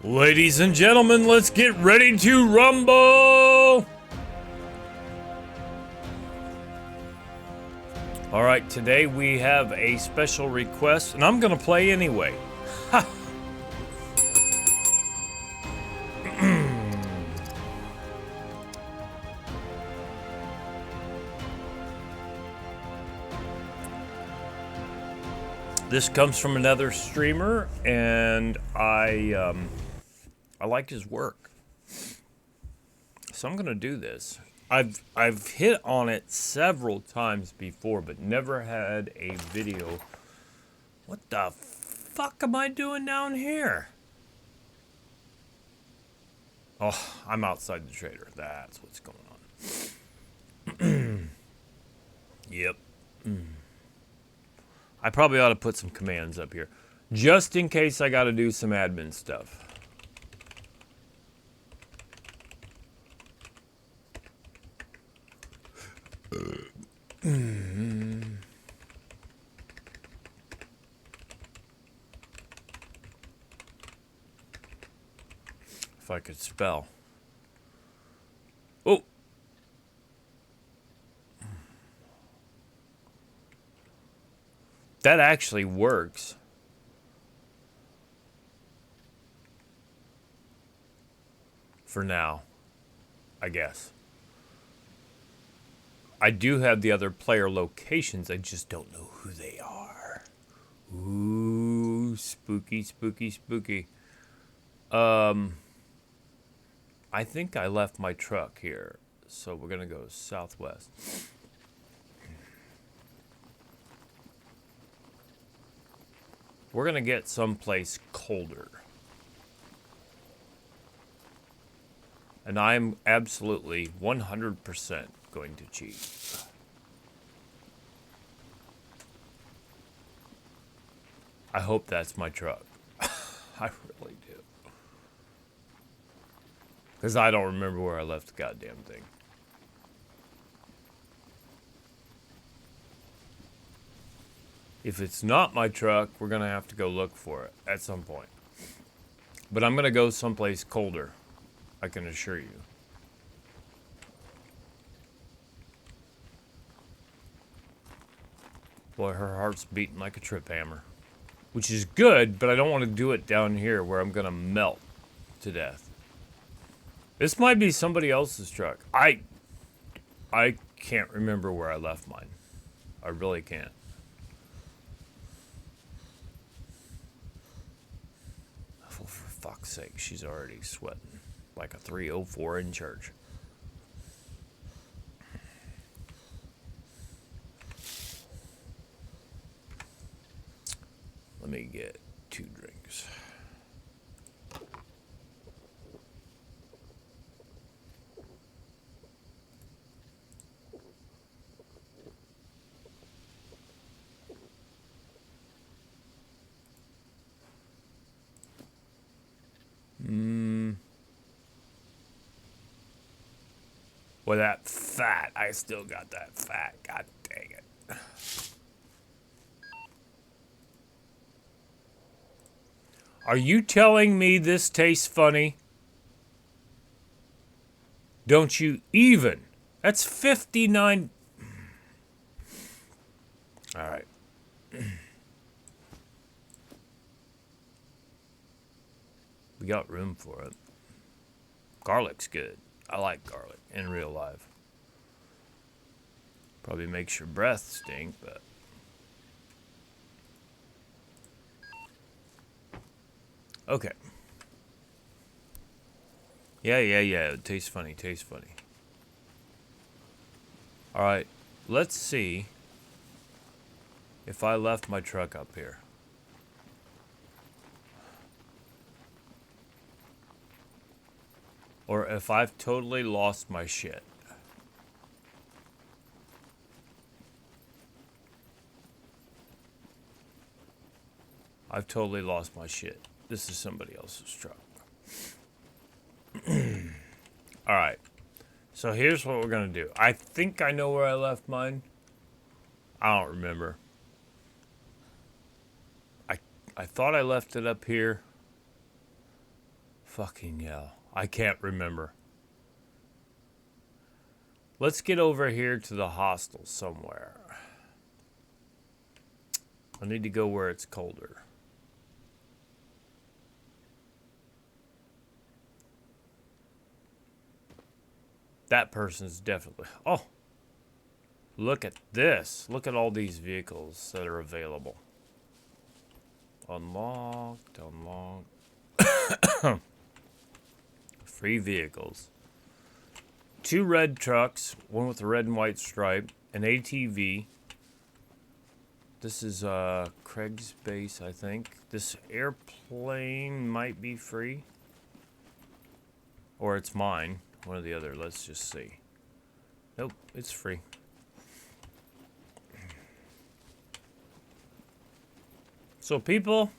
Ladies and gentlemen, let's get ready to rumble! Alright, today we have a special request, and I'm gonna play anyway. Ha! This comes from another streamer, and I like his work, so I'm gonna do this. I've hit on it several times before, but never had a video. What the fuck am I doing down here? Oh, I'm outside the trader. That's what's going on. Yep. I probably ought to put some commands up here, just in case I got to do some admin stuff. If I could spell. Oh. That actually works. For now, I guess. I do have the other player locations, I just don't know who they are. Ooh, spooky, spooky, spooky. I think I left my truck here, so we're gonna go southwest. We're gonna get someplace colder. And I'm absolutely 100% going to cheat. I hope that's my truck. I really do. Because I don't remember where I left the goddamn thing. If it's not my truck, we're going to have to go look for it at some point. But I'm going to go someplace colder, I can assure you. Boy, her heart's beating like a trip hammer. Which is good, but I don't want to do it down here where I'm going to melt to death. This might be somebody else's truck. I can't remember where I left mine. I really can't. Oh, for fuck's sake, she's already sweating like a 304 in church. Let me get 2 drinks. Boy, that fat. I still got that fat. God dang it. Are you telling me this tastes funny? Don't you even? That's 59. All right. We got room for it. Garlic's good. I like garlic in real life. Probably makes your breath stink, but... Okay. Yeah. It tastes funny, tastes funny. Alright, let's see if I left my truck up here. Or if I've totally lost my shit. I've totally lost my shit. This is somebody else's truck. Alright. So here's what we're gonna do. I think I know where I left mine. I don't remember. I thought I left it up here. Fucking hell. I can't remember. Let's get over here to the hostel somewhere. I need to go where it's colder. That person's definitely... Oh! Look at this. Look at all these vehicles that are available. Unlocked, unlocked. Free vehicles. 2 red trucks, one with a red and white stripe, an ATV. This is Craig's base, I think. This airplane might be free. Or it's mine. One or the other. Let's just see. Nope, it's free. So people,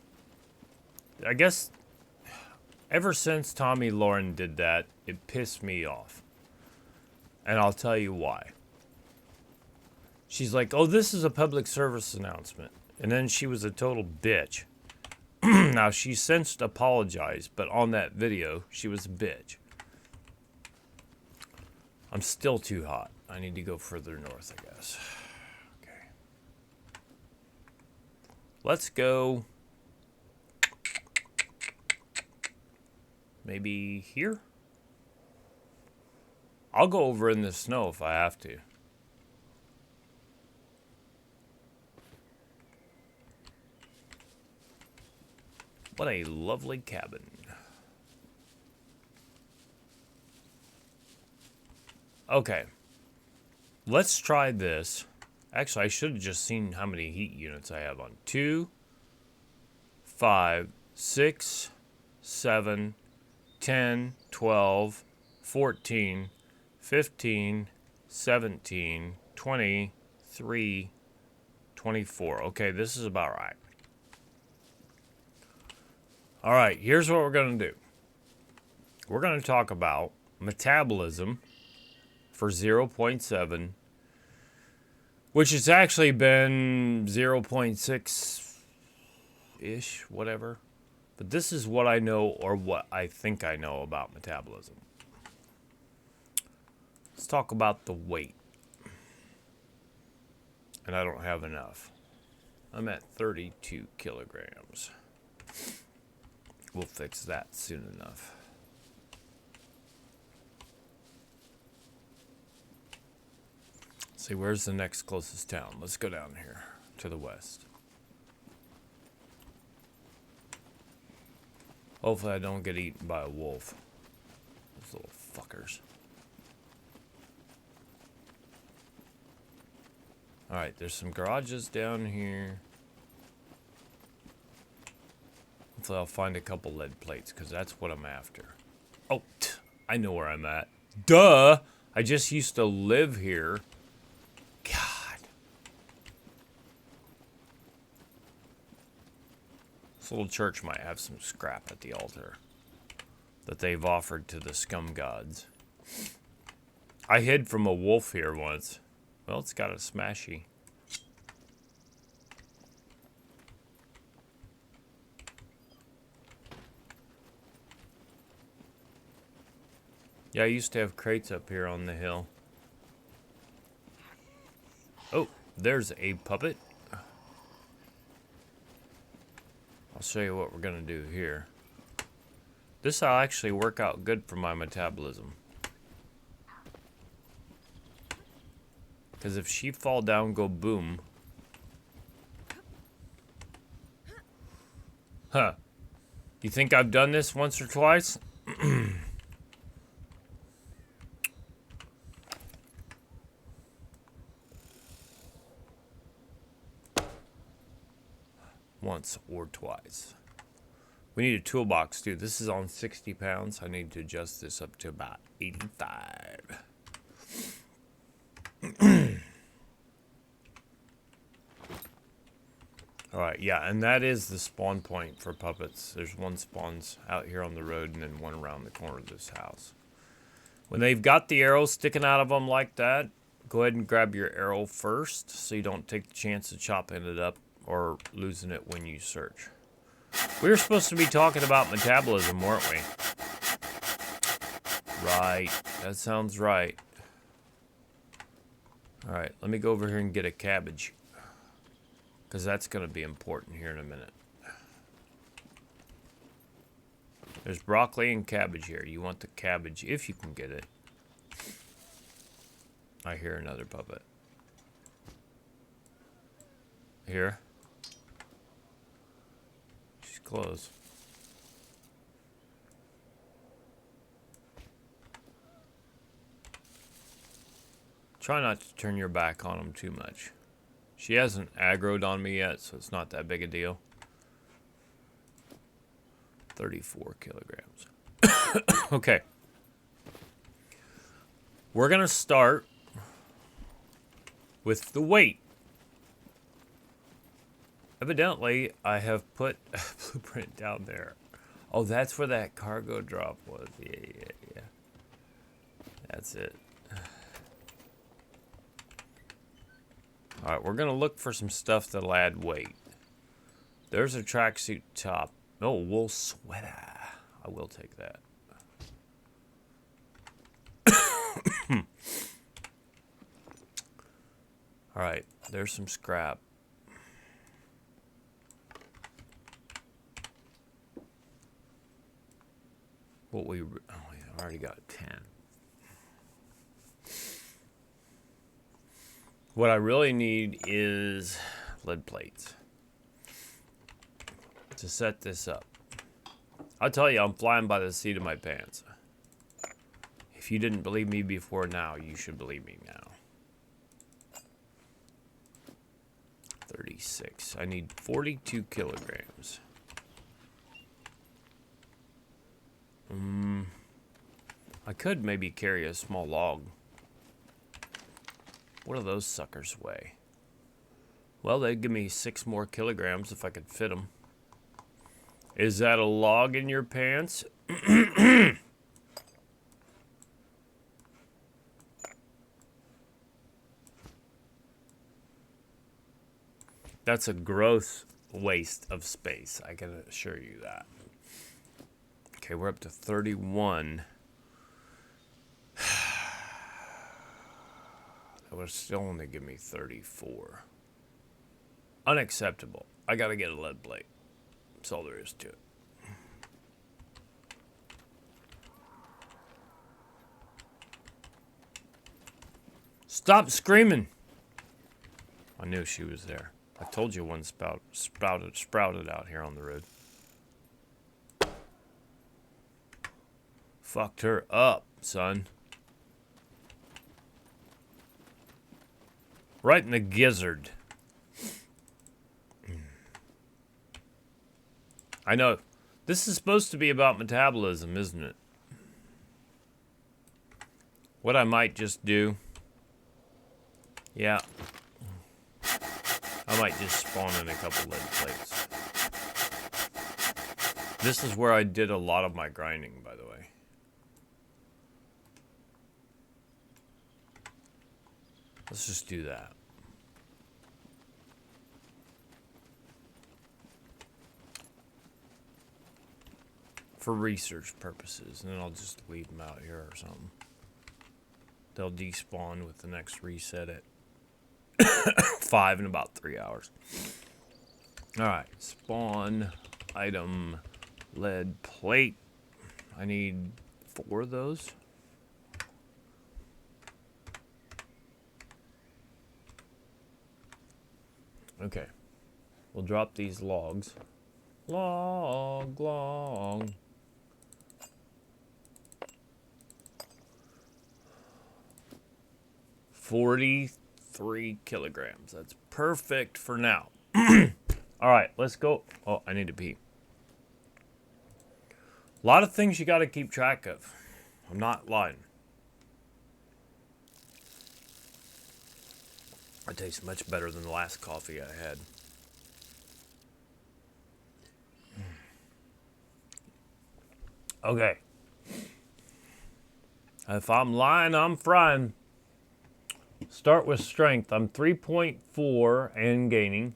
I guess ever since Tommy Lauren did that, it pissed me off. And I'll tell you why. She's like, oh, this is a public service announcement. And then she was a total bitch. Now, she since apologized, but on that video, she was a bitch. I'm still too hot. I need to go further north, I guess. Okay. Let's go. Maybe here? I'll go over in the snow if I have to. What a lovely cabin. Okay. Let's try this. Actually, I should have just seen how many heat units I have on. 2, 5, 6, 7, 10, 12, 14, 15, 17, 23, 24. Okay, this is about right. All right, here's what we're going to do. We're going to talk about metabolism for 0.7, which has actually been 0.6-ish, whatever. But this is what I know, or what I think I know about metabolism. Let's talk about the weight. And I don't have enough. I'm at 32 kilograms. We'll fix that soon enough. Let's see, where's the next closest town? Let's go down here to the west. Hopefully I don't get eaten by a wolf. Those little fuckers. Alright, there's some garages down here. Hopefully I'll find a couple lead plates, because that's what I'm after. Oh, I know where I'm at. Duh! I just used to live here. God. This little church might have some scrap at the altar that they've offered to the SCUM gods. I hid from a wolf here once. Well, it's got a smashy. Yeah, I used to have crates up here on the hill. Oh, there's a puppet. I'll show you what we're gonna do here. This will actually work out good for my metabolism. Because if she fall down, go boom. Huh. You think I've done this once or twice? Once or twice. We need a toolbox too. This is on 60 pounds. I need to adjust this up to about 85. Alright, yeah, and that is the spawn point for puppets. There's one spawns out here on the road and then one around the corner of this house. When they've got the arrows sticking out of them like that, go ahead and grab your arrow first so you don't take the chance of chopping it up or losing it when you search. We were supposed to be talking about metabolism, weren't we? right. That sounds right. All right, let me go over here and get a cabbage. Because that's going to be important here in a minute. There's broccoli and cabbage here. You want the cabbage if you can get it. I hear another puppet. Here. She's close. Try not to turn your back on them too much. She hasn't aggroed on me yet, so it's not that big a deal. 34 kilograms. Okay. We're going to start with the weight. Evidently, I have put a blueprint down there. Oh, that's where that cargo drop was. Yeah. That's it. All right, we're going to look for some stuff that'll add weight. There's a tracksuit top. Oh, wool sweater. I will take that. All right, there's some scrap. What we... Oh, yeah, I already got 10. What I really need is lead plates to set this up. I'll tell you, I'm flying by the seat of my pants. If you didn't believe me before now, you should believe me now. 36. I need 42 kilograms. I could maybe carry a small log. What do those suckers weigh? Well, they'd give me 6 more kilograms if I could fit them. Is that a log in your pants? That's a gross waste of space, I can assure you that. Okay, we're up to 31. That would still only give me 34. Unacceptable. I gotta get a lead plate. That's all there is to it. Stop screaming! I knew she was there. I told you one sprouted out here on the road. Fucked her up, son. Right in the gizzard. I know. This is supposed to be about metabolism, isn't it? What I might just do... Yeah. I might just spawn in a couple lead plates. This is where I did a lot of my grinding, by the way. Let's just do that. For research purposes, and then I'll just leave them out here or something. They'll despawn with the next reset at 5 in about 3 hours. Alright, spawn item lead plate. I need 4 of those. Okay, we'll drop these logs. Log. 43 kilograms. That's perfect for now. All right, let's go. Oh, I need to pee. A lot of things you got to keep track of. I'm not lying. It tastes much better than the last coffee I had. Okay. If I'm lying, I'm frying. Start with strength. I'm 3.4 and gaining.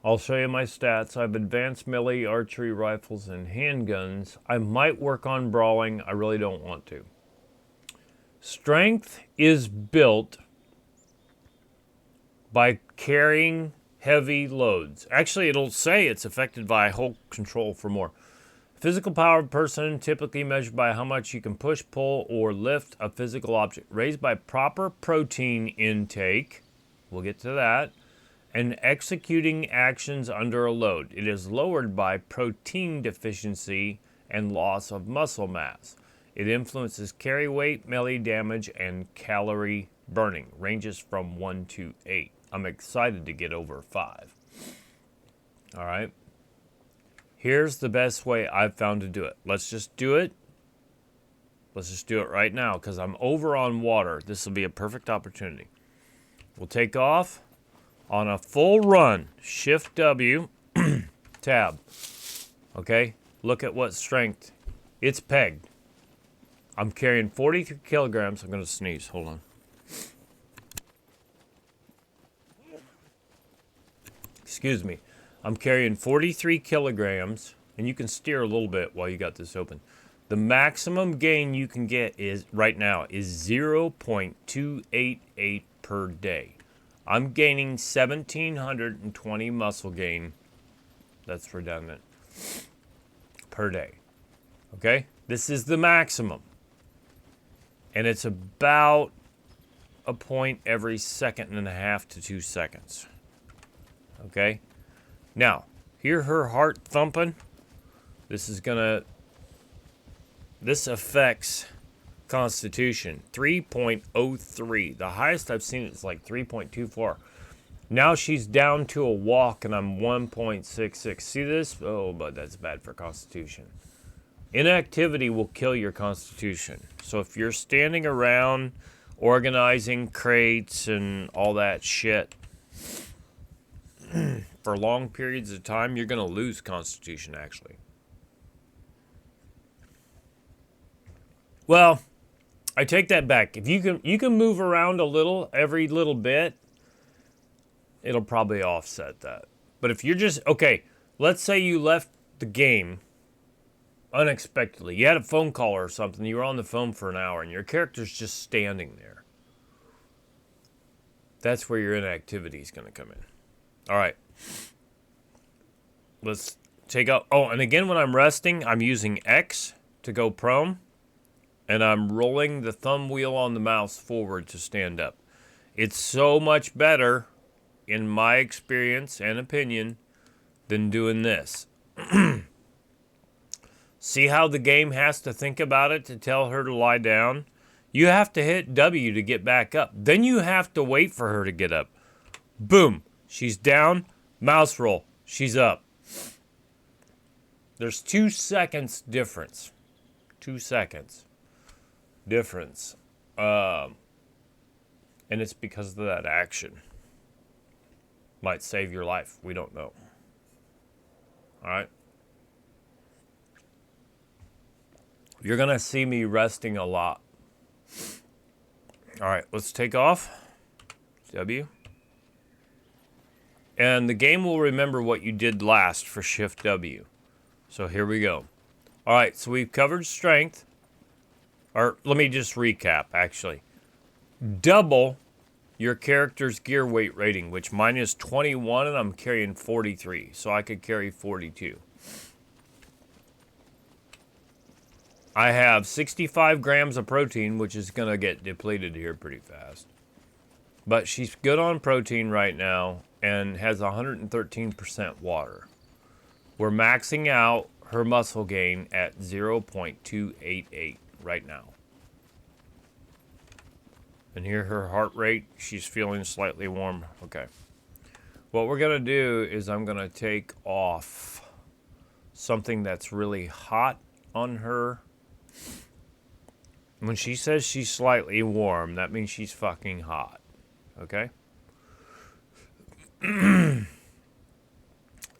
I'll show you my stats. I have advanced melee, archery, rifles, and handguns. I might work on brawling. I really don't want to. Strength is built by carrying heavy loads. Actually, it'll say it's affected by hold control for more. Physical power of a person typically measured by how much you can push, pull, or lift a physical object. Raised by proper protein intake. We'll get to that. And executing actions under a load. It is lowered by protein deficiency and loss of muscle mass. It influences carry weight, melee damage, and calorie burning. Ranges from 1 to 8. I'm excited to get over 5. All right. Here's the best way I've found to do it. Let's just do it. Let's just do it right now because I'm over on water. This will be a perfect opportunity. We'll take off. On a full run, Shift W, tab. Okay, look at what strength. It's pegged. I'm carrying 43 kilograms. I'm going to sneeze. Hold on. Excuse me. I'm carrying 43 kilograms, and you can steer a little bit while you got this open. The maximum gain you can get is right now is 0.288 per day. I'm gaining 1,720 muscle gain, that's redundant, per day. Okay? This is the maximum. And it's about a point every 1.5 to 2 seconds. Okay? Now, hear her heart thumping? This affects Constitution, 3.03. The highest I've seen is like 3.24. Now she's down to a walk and I'm 1.66. See this? Oh, but that's bad for Constitution. Inactivity will kill your Constitution. So if you're standing around organizing crates and all that shit for long periods of time, you're going to lose Constitution actually. Well, I take that back. If you can move around a little, every little bit, it'll probably offset that. But if you're just, okay, let's say you left the game unexpectedly. You had a phone call or something. You were on the phone for an hour and your character's just standing there. That's where your inactivity is going to come in. All right. Let's take out, oh, and again, when I'm resting, I'm using X to go prone. And I'm rolling the thumb wheel on the mouse forward to stand up. It's so much better, in my experience and opinion, than doing this. See how the game has to think about it to tell her to lie down? You have to hit W to get back up. Then you have to wait for her to get up. Boom. She's down. Mouse roll. She's up. There's 2 seconds difference. 2 seconds. Difference. And it's because of that action. Might save your life. We don't know. Alright? You're going to see me resting a lot. Alright, let's take off. W. And the game will remember what you did last for Shift W. So here we go. Alright, so we've covered strength. Or let me just recap, actually. Double your character's gear weight rating, which mine is 21 and I'm carrying 43. So I could carry 42. I have 65 grams of protein, which is going to get depleted here pretty fast. But she's good on protein right now and has 113% water. We're maxing out her muscle gain at 0.288 right now. And hear her heart rate. She's feeling slightly warm. Okay. What we're going to do is I'm going to take off something that's really hot on her. When she says she's slightly warm, that means she's fucking hot. Okay? The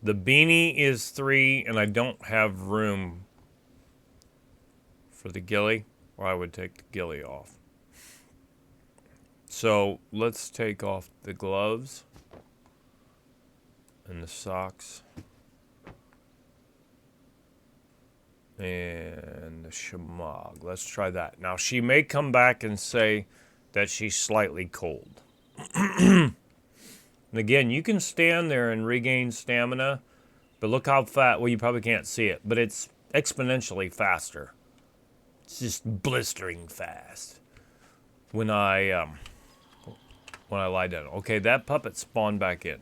beanie is 3, and I don't have room for the ghillie, or I would take the ghillie off. So let's take off the gloves. And the socks. And the shamog. Let's try that. Now, she may come back and say that she's slightly cold. And again, you can stand there and regain stamina, but look how fast. Well, you probably can't see it, but it's exponentially faster. It's just blistering fast when I lie down. Okay, that puppet spawned back in.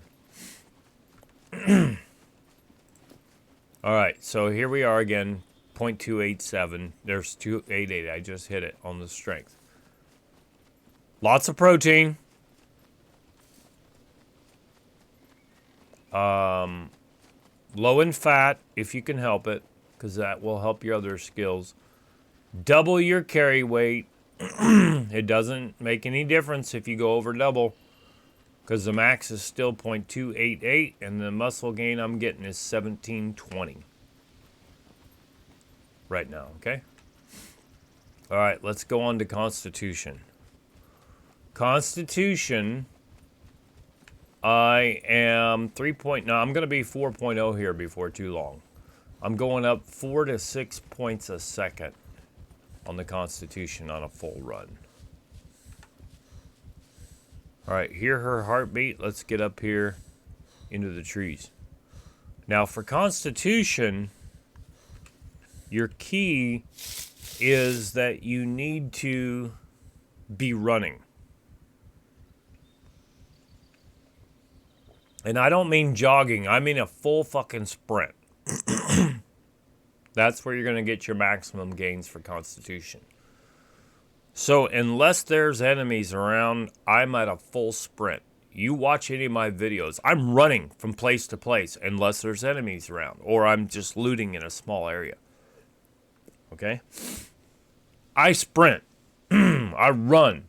All right, so here we are again, 0.287. There's 288. I just hit it on the strength. Lots of protein. Low in fat, if you can help it, because that will help your other skills. Double your carry weight. It doesn't make any difference if you go over double, because the max is still 0.288, and the muscle gain I'm getting is 1720 right now, okay? All right, let's go on to Constitution. Constitution, I am 3.9. I'm going to be 4.0 here before too long. I'm going up 4 to 6 points a second on the Constitution on a full run. All right, hear her heartbeat. Let's get up here into the trees. Now for Constitution, your key is that you need to be running. And I don't mean jogging. I mean a full fucking sprint. That's where you're going to get your maximum gains for Constitution. So unless there's enemies around, I'm at a full sprint. You watch any of my videos, I'm running from place to place unless there's enemies around, or I'm just looting in a small area. Okay? I sprint. I run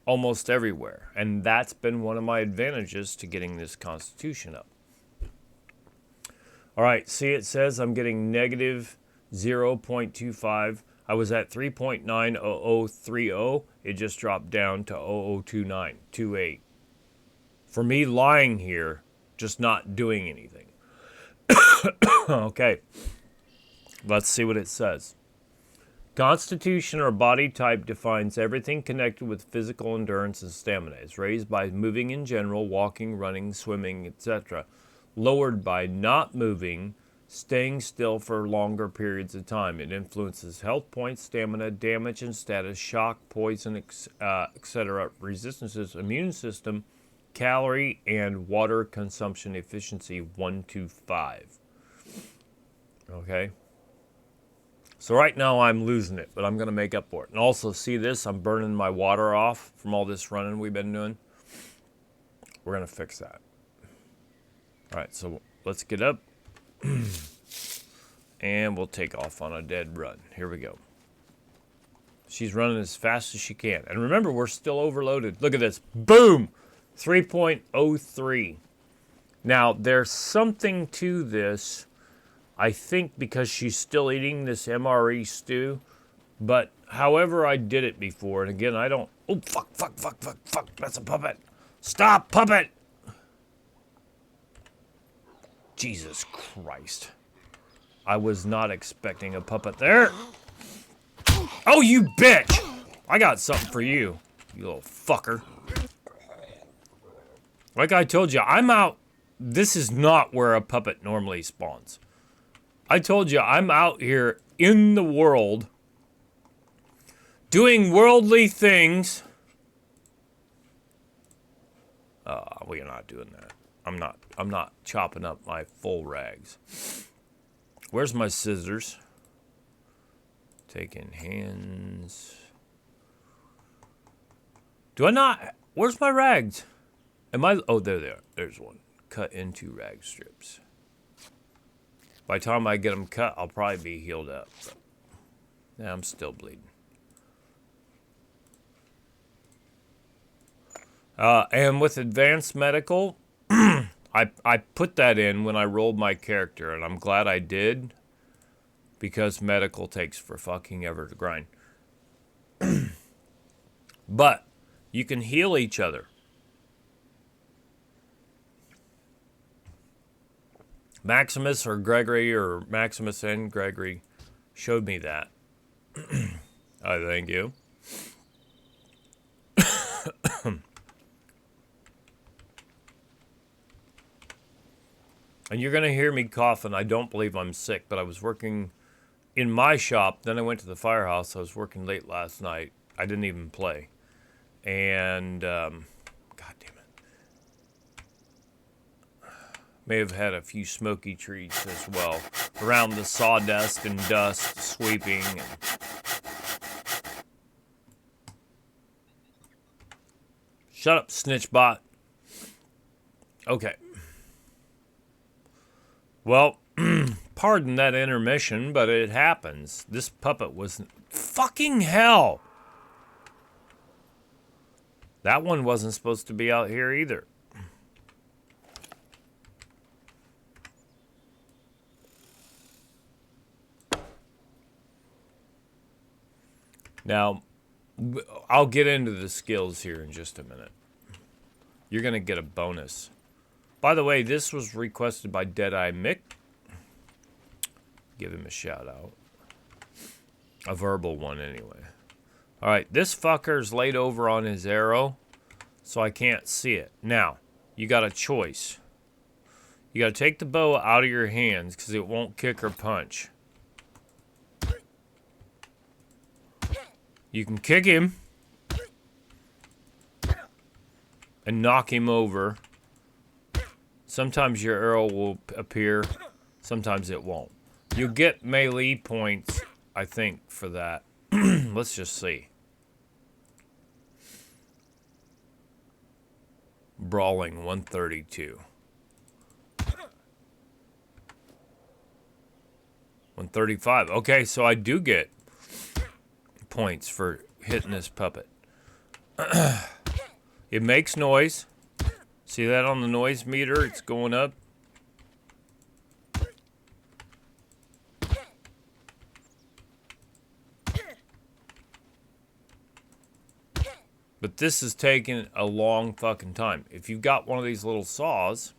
almost everywhere. And that's been one of my advantages to getting this Constitution up. All right, see, it says I'm getting negative 0.25. I was at 3.90030. It just dropped down to 002928. For me lying here, just not doing anything. Okay, let's see what it says. Constitution or body type defines everything connected with physical endurance and stamina. It's raised by moving in general, walking, running, swimming, etc. Lowered by not moving, staying still for longer periods of time. It influences health points, stamina, damage and status, shock, poison, etc., resistances, immune system, calorie, and water consumption efficiency 1 to 5. Okay? So right now I'm losing it, but I'm going to make up for it. And also, see this? I'm burning my water off from all this running we've been doing. We're going to fix that. All right, so let's get up. And we'll take off on a dead run. Here we go. She's running as fast as she can. And remember, we're still overloaded. Look at this. Boom! 3.03. Now, there's something to this, I think, because she's still eating this MRE stew. But however I did it before, and again, I don't... Oh, fuck. That's a puppet. Stop, puppet! Jesus Christ. I was not expecting a puppet there. Oh, you bitch! I got something for you, you little fucker. Like I told you, I'm out. This is not where a puppet normally spawns. I told you, I'm out here in the world doing worldly things. We're not doing that. I'm not chopping up my full rags. Where's my scissors? Taking hands. Do I not? Where's my rags? Am I? Oh, there they are. There's one. Cut into rag strips. By the time I get them cut, I'll probably be healed up. But yeah, I'm still bleeding. And with advanced medical, I put that in when I rolled my character, and I'm glad I did, because medical takes for fucking ever to grind. But you can heal each other. Maximus or Gregory or Maximus and Gregory showed me that. I thank you. And you're going to hear me coughing. I don't believe I'm sick, but I was working in my shop. Then I went to the firehouse. I was working late last night. I didn't even play. And, God damn it. May have had a few smoky treats as well. Around the sawdust and dust sweeping. Shut up, snitchbot. Okay. Well, pardon that intermission, but it happens. This puppet was fucking hell. That one wasn't supposed to be out here either. Now, I'll get into the skills here in just a minute. You're going to get a bonus. By the way, this was requested by Deadeye Mick. Give him a shout out. A verbal one anyway. Alright, this fucker's laid over on his arrow, so I can't see it. Now, you got a choice. You got to take the bow out of your hands because it won't kick or punch. You can kick him and knock him over. Sometimes your arrow will appear, sometimes it won't. You'll get melee points, I think, for that. Let's just see. Brawling 132. 135. Okay, so I do get points for hitting this puppet. It makes noise. See that on the noise meter? It's going up. But this is taking a long fucking time. If you've got one of these little saws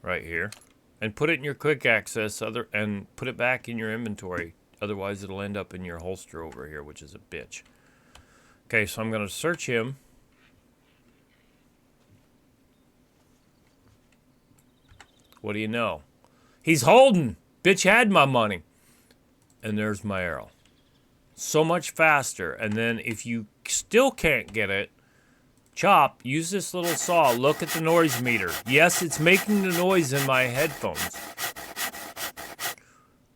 right here, and put it in your quick access and put it back in your inventory. Otherwise it'll end up in your holster over here, which is a bitch. Okay, so I'm gonna search him. What do you know? He's holding. Bitch had my money. And there's my arrow. So much faster. And then if you still can't get it, chop, use this little saw. Look at the noise meter. Yes, it's making the noise in my headphones.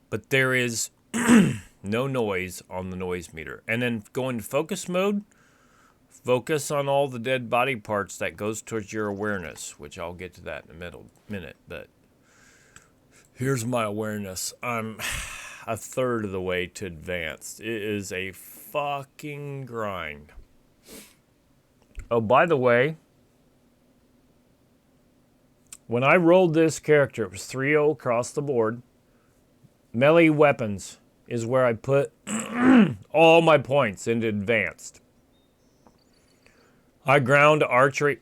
But there is no noise on the noise meter. And then go into focus mode. Focus on all the dead body parts. That goes towards your awareness, which I'll get to that in a minute. But here's my awareness. I'm a third of the way to advanced. It is a fucking grind. Oh, by the way, when I rolled this character, it was 3-0 across the board. Melee weapons is where I put all my points into advanced. High ground, archery.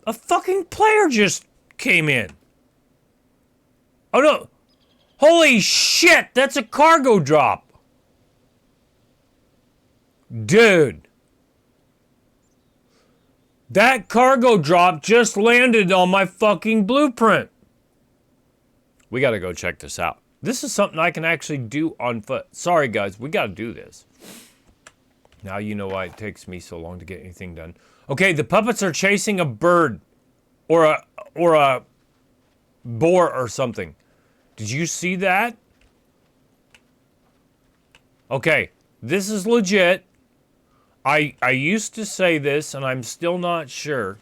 A fucking player just came in. Oh no. Holy shit, that's a cargo drop. Dude. That cargo drop just landed on my fucking blueprint. We gotta go check this out. This is something I can actually do on foot. Sorry guys, we gotta do this. Now you know why it takes me so long to get anything done. Okay, the puppets are chasing a bird. Or a boar or something. Did you see that? Okay, this is legit. I used to say this, and I'm still not sure.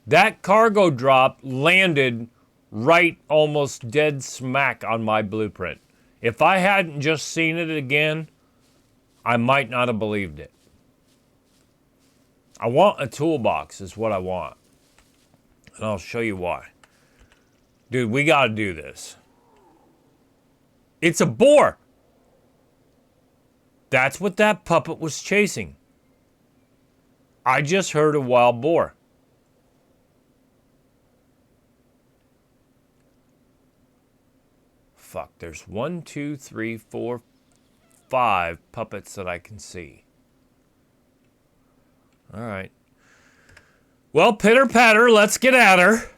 That cargo drop landed right almost dead smack on my blueprint. If I hadn't just seen it again, I might not have believed it. I want a toolbox is what I want. And I'll show you why. Dude, we gotta do this. It's a boar. That's what that puppet was chasing. I just heard a wild boar. fuck. There's 1, 2, 3, 4, 5 puppets that I can see. All right. Well, pitter patter, let's get at her.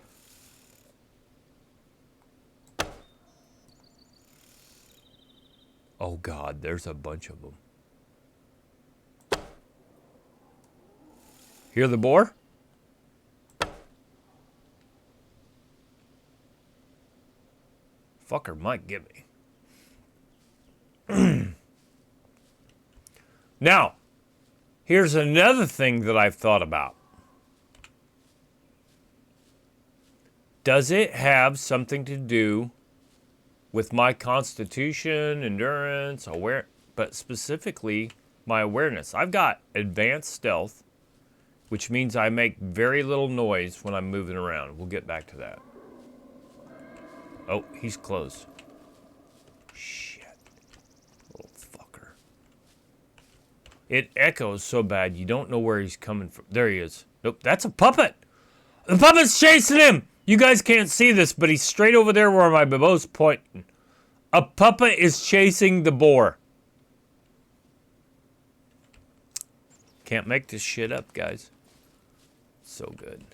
Oh God, there's a bunch of them. Hear the boar? Fucker might get me. Now, here's another thing that I've thought about. Does it have something to do with my constitution, endurance, but specifically my awareness? I've got advanced stealth, which means I make very little noise when I'm moving around. We'll get back to that. Oh, he's close. Shit. Little fucker. It echoes so bad you don't know where he's coming from. There he is. Nope, that's a puppet. The puppet's chasing him. You guys can't see this, but he's straight over there where my bow's pointing. A puppet is chasing the boar. Can't make this shit up, guys. So good.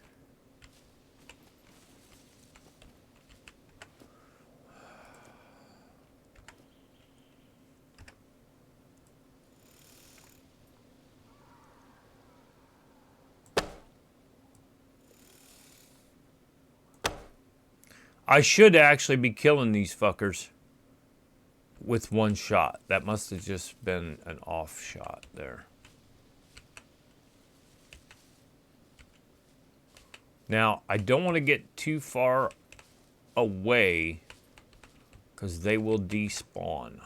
I should actually be killing these fuckers with one shot. That must have just been an off shot there. Now, I don't want to get too far away because they will despawn.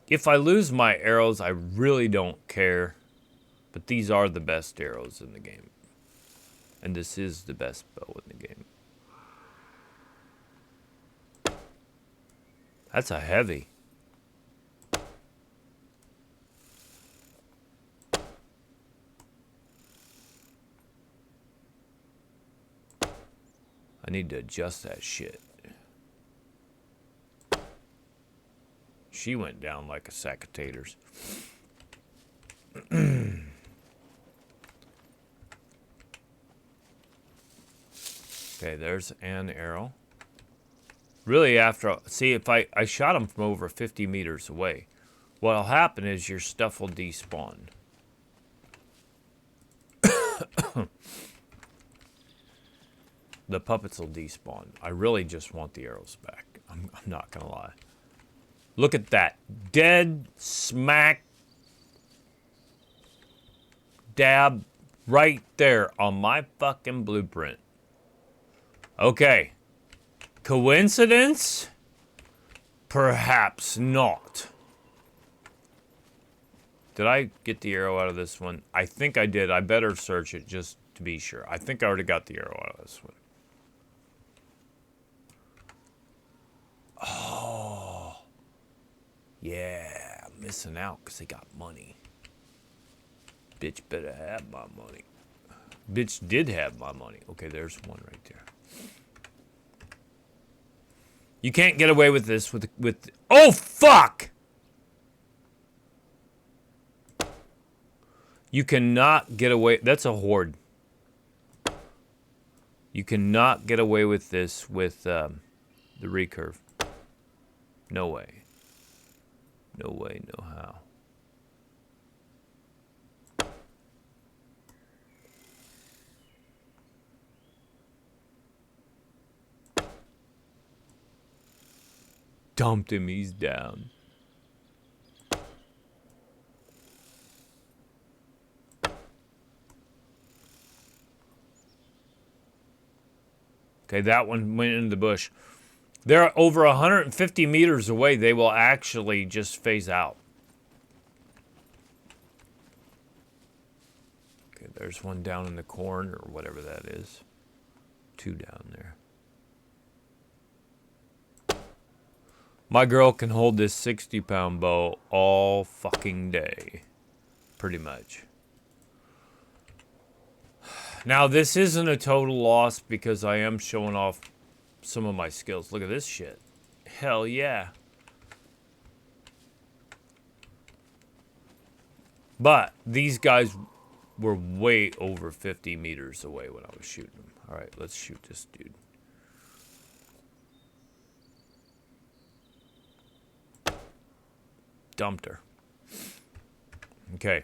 If I lose my arrows, I really don't care. But these are the best arrows in the game. And this is the best bow in the game. That's a heavy. I need to adjust that shit. She went down like a sack of taters. Okay, there's an arrow. Really, after, see, if I shot him from over 50 meters away, what'll happen is your stuff will despawn. The puppets will despawn. I really just want the arrows back. I'm not gonna lie. Look at that. Dead smack dab right there on my fucking blueprint. Okay. Coincidence? Perhaps not. Did I get the arrow out of this one? I think I did. I better search it just to be sure. I think I already got the arrow out of this one. Oh. Yeah. I'm missing out because they got money. Bitch better have my money. Bitch did have my money. Okay, there's one right there. You can't get away with this with oh fuck! You cannot get away. That's a horde. You cannot get away with this with the recurve. No way. No way, no how. Dumped him, he's down. Okay, that one went into the bush. They're over 150 meters away. They will actually just phase out. Okay, there's one down in the corn or whatever that is. Two down there. My girl can hold this 60-pound bow all fucking day. Pretty much. Now, this isn't a total loss because I am showing off some of my skills. Look at this shit. Hell yeah. But these guys were way over 50 meters away when I was shooting them. All right, let's shoot this dude. Dumped her. Okay.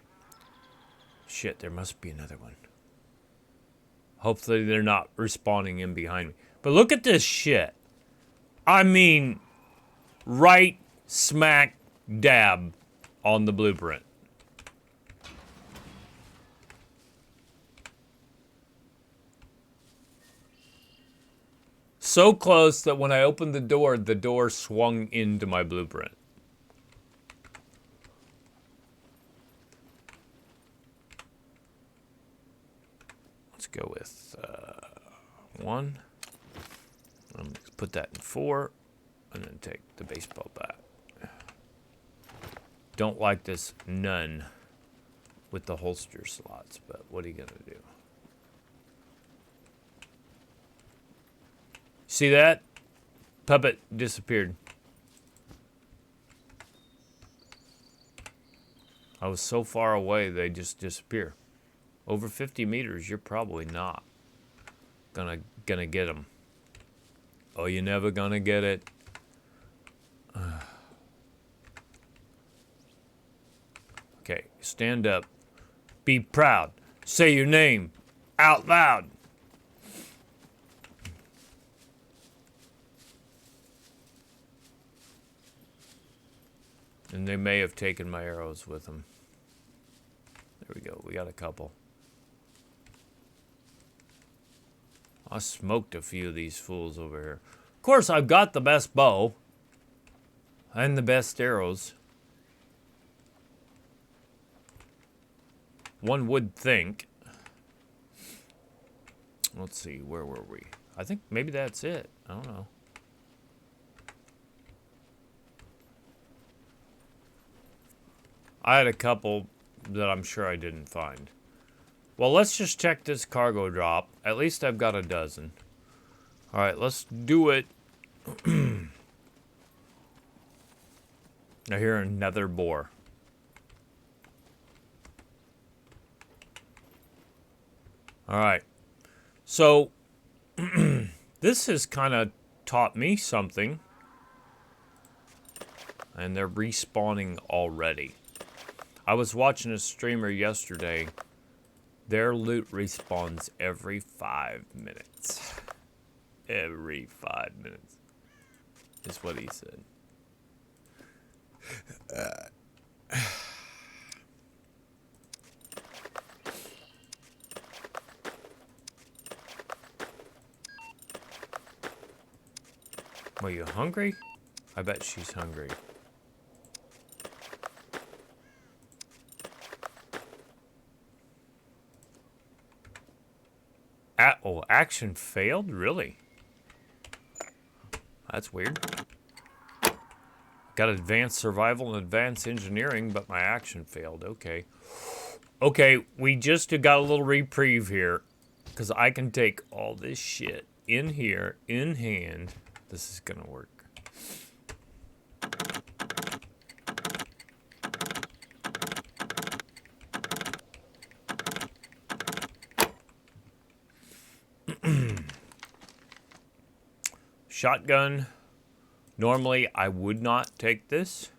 Shit, there must be another one. Hopefully they're not respawning in behind me. But look at this shit. I mean, right smack dab on the blueprint. So close that when I opened the door swung into my blueprint. Let's go with 1. I'm going to put that in 4, and then take the baseball bat. Don't like this none with the holster slots, but what are you going to do? See that? Puppet disappeared. I was so far away, they just disappear. Over 50 meters, you're probably not gonna get them. Oh, you're never gonna get it. Okay, stand up. Be proud. Say your name out loud. And they may have taken my arrows with them. There we go. We got a couple. I smoked a few of these fools over here. Of course, I've got the best bow. And the best arrows. One would think. Let's see. Where were we? I think maybe that's it. I don't know. I had a couple that I'm sure I didn't find. Well, let's just check this cargo drop. At least I've got a dozen. All right, let's do it. I hear another boar. All right. So, this has kind of taught me something. And they're respawning already. I was watching a streamer yesterday. Their loot respawns every 5 minutes. Every 5 minutes. Is what he said. Are you hungry? I bet she's hungry. Oh, action failed? Really? That's weird. Got advanced survival and advanced engineering, but my action failed. Okay. Okay, we just got a little reprieve here. Because I can take all this shit in here, in hand. This is gonna work. Shotgun. Normally, I would not take this.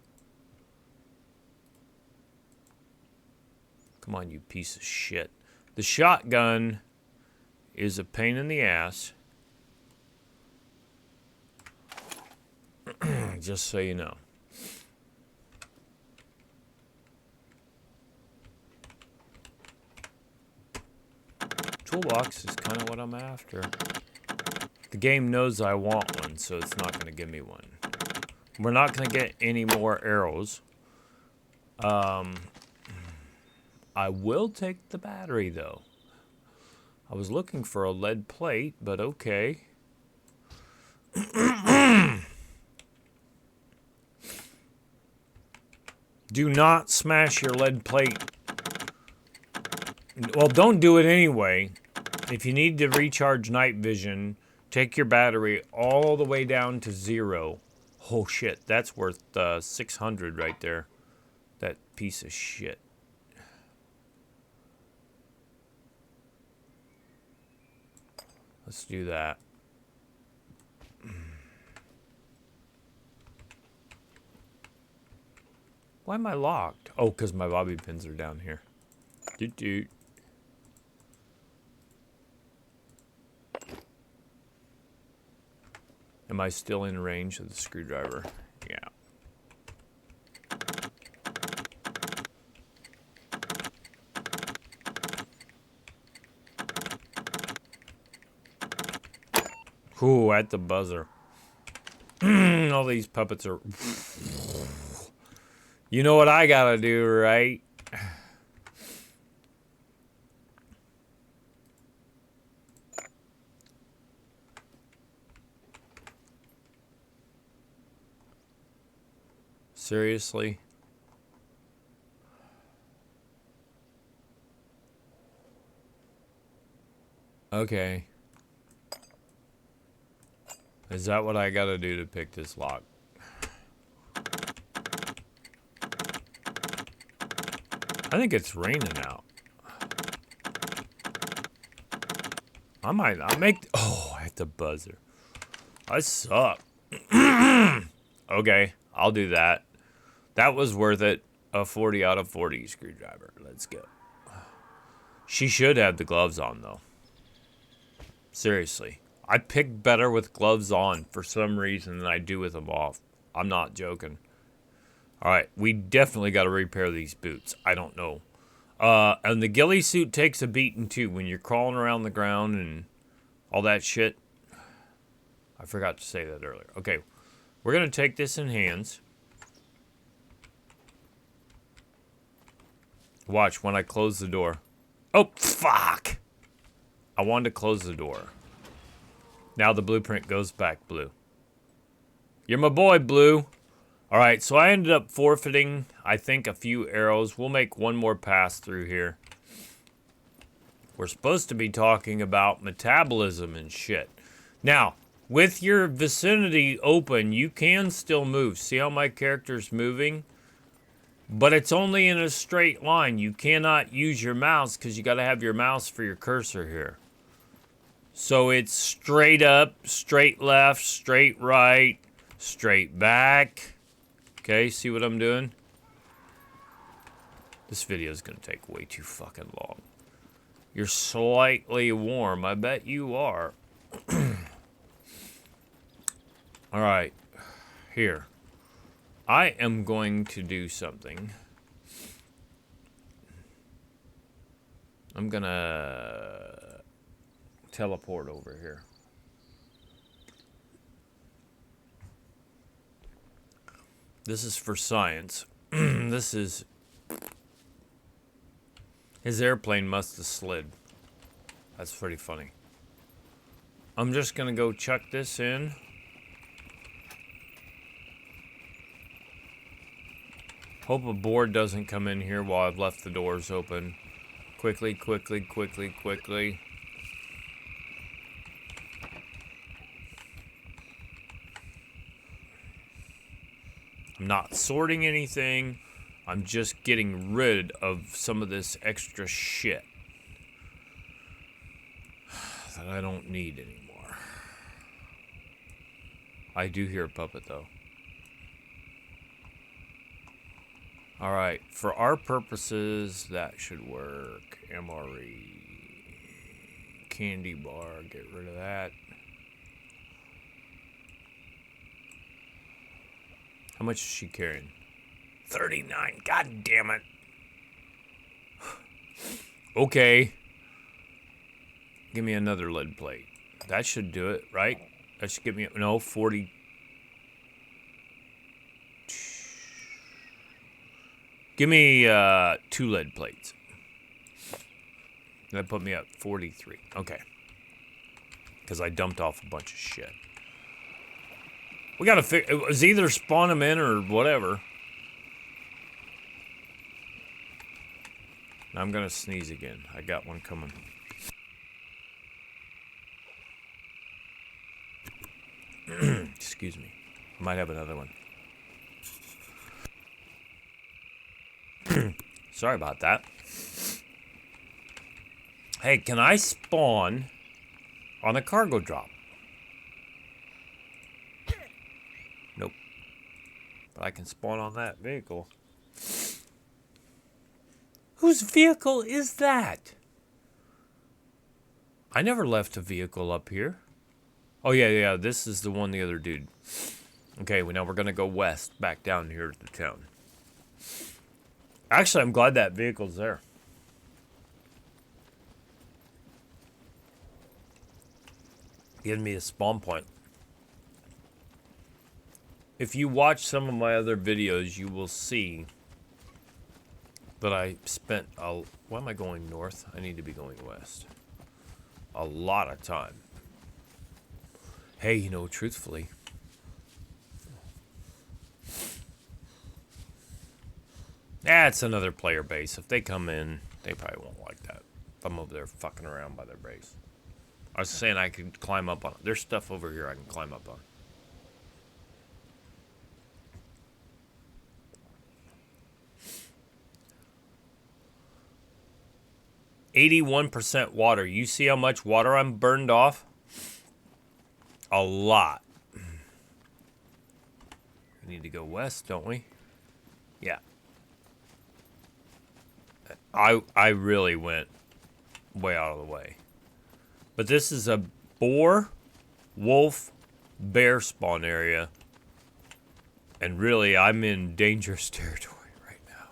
Come on, you piece of shit. The shotgun is a pain in the ass. Just so you know. Toolbox is kind of what I'm after. The game knows I want one, so it's not going to give me one. We're not going to get any more arrows. I will take the battery, though. I was looking for a lead plate, but okay. Do not smash your lead plate. Well, don't do it anyway. If you need to recharge night vision, take your battery all the way down to 0. Oh shit, that's worth 600 right there. That piece of shit. Let's do that. Why am I locked? Oh, because my bobby pins are down here. Doot doot. Am I still in range of the screwdriver? Yeah. Ooh, at the buzzer. All these puppets are... You know what I gotta do, right? Seriously? Okay. Is that what I gotta do to pick this lock? I think it's raining out. I might not make... Oh, I hit the buzzer. I suck. Okay, I'll do that. That was worth it. A 40 out of 40 screwdriver. Let's go. She should have the gloves on, though. Seriously. I pick better with gloves on for some reason than I do with them off. I'm not joking. Alright, we definitely got to repair these boots. I don't know. And the ghillie suit takes a beating too when you're crawling around the ground and all that shit. I forgot to say that earlier. Okay, we're going to take this in hands. Watch when I close the door. Oh, fuck! I wanted to close the door. Now the blueprint goes back blue. You're my boy, Blue. Alright, so I ended up forfeiting, I think, a few arrows. We'll make one more pass through here. We're supposed to be talking about metabolism and shit. Now, with your vicinity open, you can still move. See how my character's moving? But it's only in a straight line. You cannot use your mouse because you got to have your mouse for your cursor here. So it's straight up, straight left, straight right, straight back. Okay, see what I'm doing? This video is going to take way too fucking long. You're slightly warm. I bet you are. Alright. Here. I am going to do something. I'm going to teleport over here. This is for science. This is... His airplane must have slid. That's pretty funny. I'm just gonna go chuck this in. Hope a board doesn't come in here while I've left the doors open. Quickly, quickly, quickly, quickly. I'm not sorting anything. I'm just getting rid of some of this extra shit that I don't need anymore. I do hear a puppet, though. Alright, for our purposes, that should work. MRE. Candy bar, get rid of that. How much is she carrying? 39. God damn it. Okay. Give me another lead plate. That should do it, right? That should give me... No, 40... Give me 2 lead plates. That put me at 43. Okay. Because I dumped off a bunch of shit. We gotta figure... It was either spawn them in or whatever. I'm gonna sneeze again. I got one coming. Excuse me. Might have another one. Sorry about that. Hey, can I spawn on a cargo drop? Nope. But I can spawn on that vehicle. Whose vehicle is that? I never left a vehicle up here. Oh, yeah. This is the one, the other dude. Okay, well, now we're going to go west, back down here to the town. Actually, I'm glad that vehicle's there. Giving me a spawn point. If you watch some of my other videos, you will see that I spent why am I going north? I need to be going west. A lot of time. Hey, you know, truthfully, it's another player base. If they come in, they probably won't like that. If I'm over there fucking around by their base. I was saying I could climb up on it. There's stuff over here I can climb up on. %81 water. You see how much water I'm burned off? A lot. We need to go west, don't we? Yeah. I really went way out of the way. But this is a boar, wolf, bear spawn area. And really, I'm in dangerous territory right now.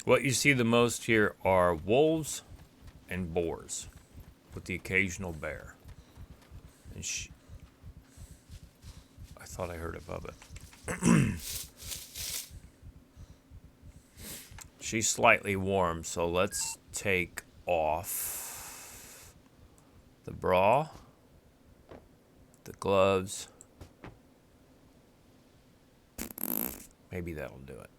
What you see the most here are wolves and boars, with the occasional bear. And I thought I heard above it. She's slightly warm, so let's take off the bra, the gloves. Maybe that'll do it.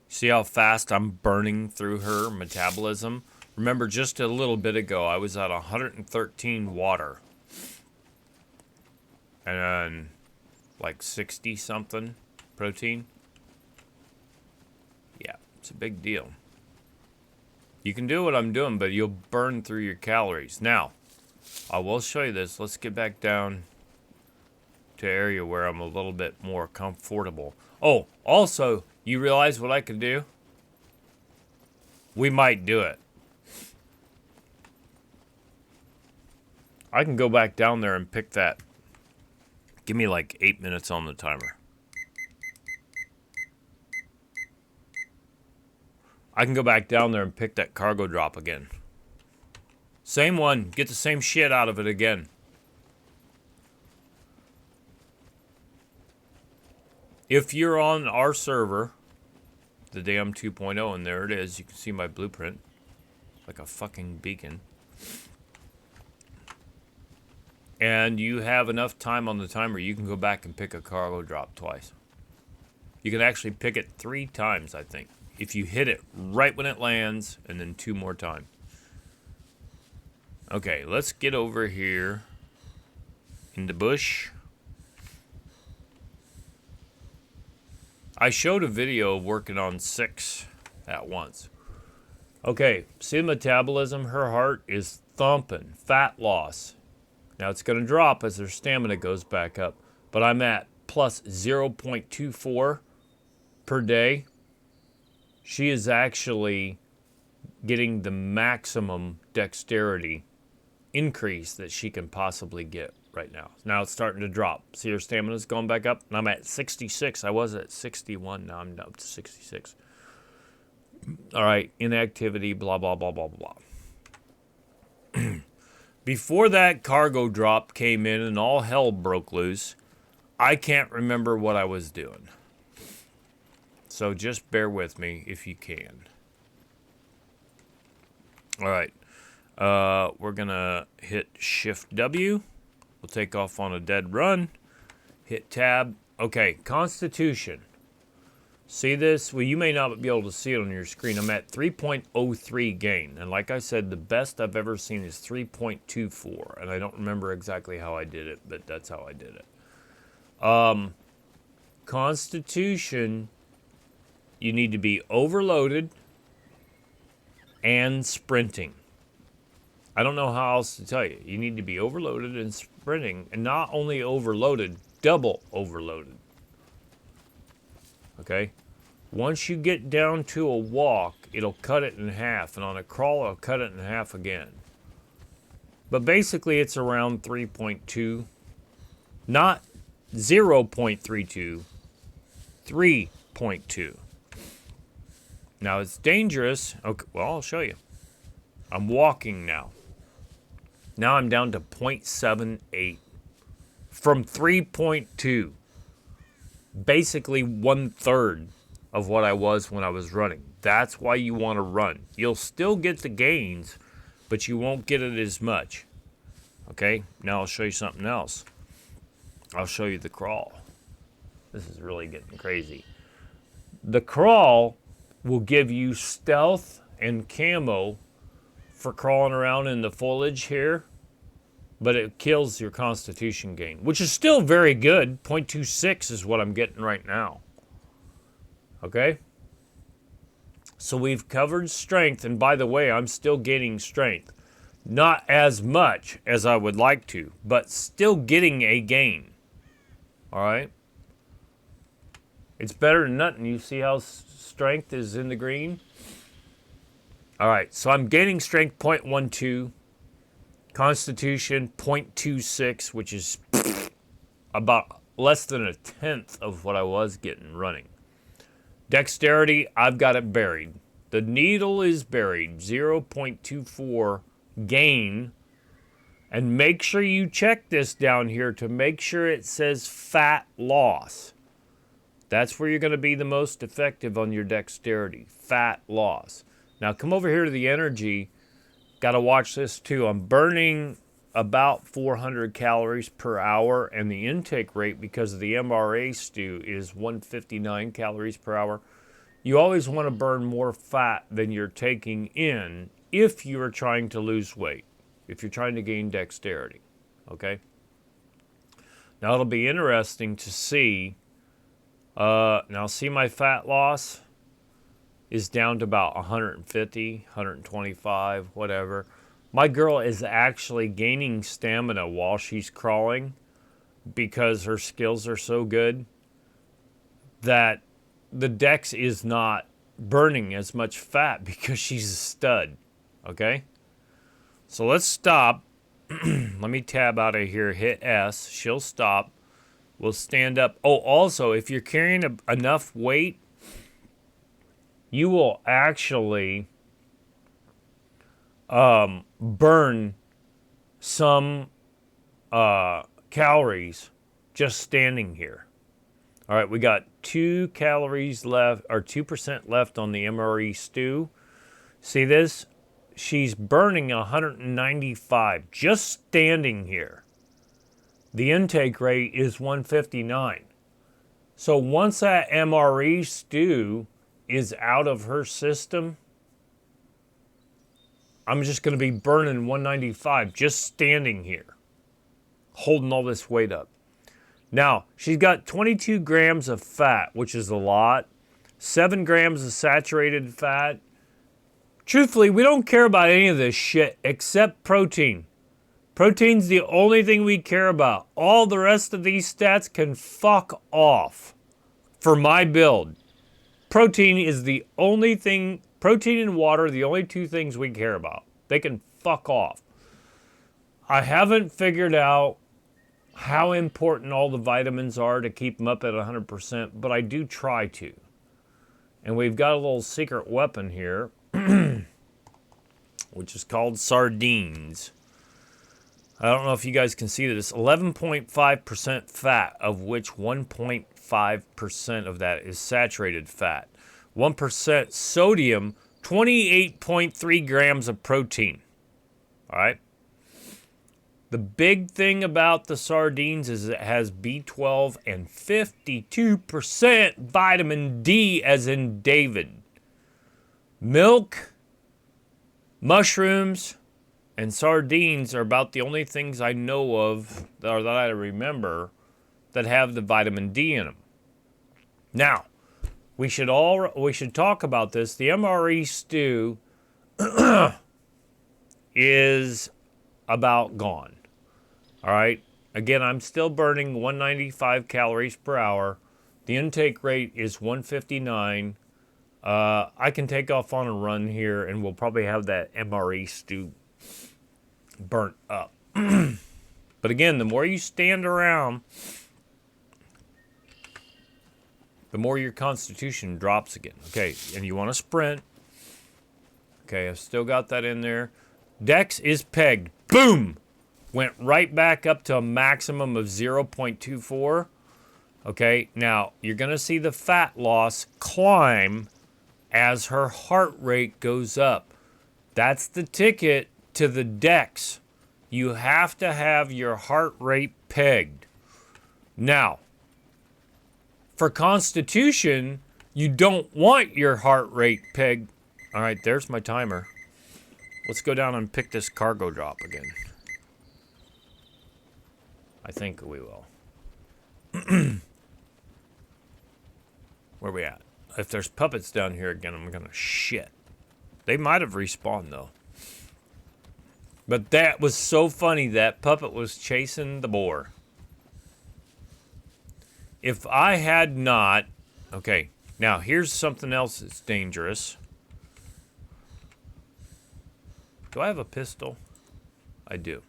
See how fast I'm burning through her metabolism? Remember, just a little bit ago, I was at 113 water. And then, like 60-something protein. Yeah, it's a big deal. You can do what I'm doing, but you'll burn through your calories. Now, I will show you this. Let's get back down to an area where I'm a little bit more comfortable. Oh, also, you realize what I could do? We might do it. I can go back down there and pick that. Give me like 8 minutes on the timer. I can go back down there and pick that cargo drop again. Same one. Get the same shit out of it again. If you're on our server, the damn 2.0, and there it is. You can see my blueprint. Like a fucking beacon. And you have enough time on the timer, you can go back and pick a cargo drop twice. You can actually pick it 3 times, I think. If you hit it right when it lands, and then 2 more times. Okay, let's get over here in the bush. I showed a video working on 6 at once. Okay, see the metabolism? Her heart is thumping. Fat loss. Now it's going to drop as her stamina goes back up. But I'm at plus 0.24 per day. She is actually getting the maximum dexterity increase that she can possibly get right now. Now it's starting to drop. See, her stamina's going back up. And I'm at 66. I was at 61. Now I'm up to 66. All right, inactivity, blah, blah, blah, blah, blah. Before that cargo drop came in and all hell broke loose, I can't remember what I was doing. So just bear with me if you can. All right. We're going to hit Shift W. We'll take off on a dead run. Hit Tab. Okay, Constitution. See this? Well, you may not be able to see it on your screen. I'm at 3.03 gain. And like I said, the best I've ever seen is 3.24. And I don't remember exactly how I did it, but that's how I did it. Constitution, you need to be overloaded and sprinting. I don't know how else to tell you. You need to be overloaded and sprinting. And not only overloaded, double overloaded. Okay? Once you get down to a walk, it'll cut it in half. And on a crawl, it'll cut it in half again. But basically, it's around 3.2. Not 0.32. 3.2. Now, it's dangerous. Okay, well, I'll show you. I'm walking now. Now I'm down to 0.78. From 3.2. Basically 1/3 of what I was when I was running. That's why you want to run. You'll still get the gains, but you won't get it as much. Okay, now I'll show you something else. I'll show you the crawl. This is really getting crazy. The crawl will give you stealth and camo for crawling around in the foliage here, but it kills your constitution gain, which is still very good. 0.26 is what I'm getting right now. Okay? So we've covered strength, and by the way, I'm still gaining strength. Not as much as I would like to, but still getting a gain. All right? It's better than nothing. You see how strength is in the green? All right, so I'm gaining strength 0.12, constitution 0.26, which is about less than 1/10 of what I was getting running. Dexterity, I've got it buried. The needle is buried, 0.24 gain. And make sure you check this down here to make sure it says fat loss. That's where you're going to be the most effective on your dexterity, fat loss. Now come over here to the energy. Got to watch this too. I'm burning about 400 calories per hour, and the intake rate, because of the MRA stew, is 159 calories per hour. You always want to burn more fat than you're taking in if you are trying to lose weight, if you're trying to gain dexterity. Okay? Now it'll be interesting to see. Now see my fat loss is down to about 150, 125, whatever. My girl is actually gaining stamina while she's crawling because her skills are so good that the dex is not burning as much fat because she's a stud. Okay? So let's stop. Let me tab out of here, hit S. She'll stop. We'll stand up. Oh, also, if you're carrying enough weight, you will actually burn some calories just standing here. All right, we got 2 calories left, or 2% left on the MRE stew. See this? She's burning 195 just standing here. The intake rate is 159. So once that MRE stew is out of her system, I'm just going to be burning 195 just standing here, holding all this weight up. Now, she's got 22 grams of fat, which is a lot. 7 grams of saturated fat. Truthfully, we don't care about any of this shit except protein. Protein's the only thing we care about. All the rest of these stats can fuck off for my build. Protein is the only thing, protein and water are the only 2 things we care about. They can fuck off. I haven't figured out how important all the vitamins are to keep them up at 100%, but I do try to. And we've got a little secret weapon here, which is called sardines. I don't know if you guys can see this. 11.5% fat, of which 1.5% of that is saturated fat. 1% sodium, 28.3 grams of protein. All right? The big thing about the sardines is it has B12 and 52% vitamin D, as in David. Milk, mushrooms, and sardines are about the only things I know of, or that I remember, that have the vitamin D in them. Now, we should talk about this. The MRE stew is about gone. All right. Again, I'm still burning 195 calories per hour. The intake rate is 159. I can take off on a run here, and we'll probably have that MRE stew burnt up. But again, the more you stand around, the more your constitution drops again. Okay, and you want to sprint. Okay, I've still got that in there. Dex is pegged. Boom! Went right back up to a maximum of 0.24. Okay, now you're going to see the fat loss climb as her heart rate goes up. That's the ticket to the Dex. You have to have your heart rate pegged. Now, for constitution, you don't want your heart rate pegged. All right, there's my timer. Let's go down and pick this cargo drop again. I think we will. Where we at? If there's puppets down here again, I'm gonna shit. They might have respawned though. But that was so funny. That puppet was chasing the boar. If I had not... Okay, now here's something else that's dangerous. Do I have a pistol? I do.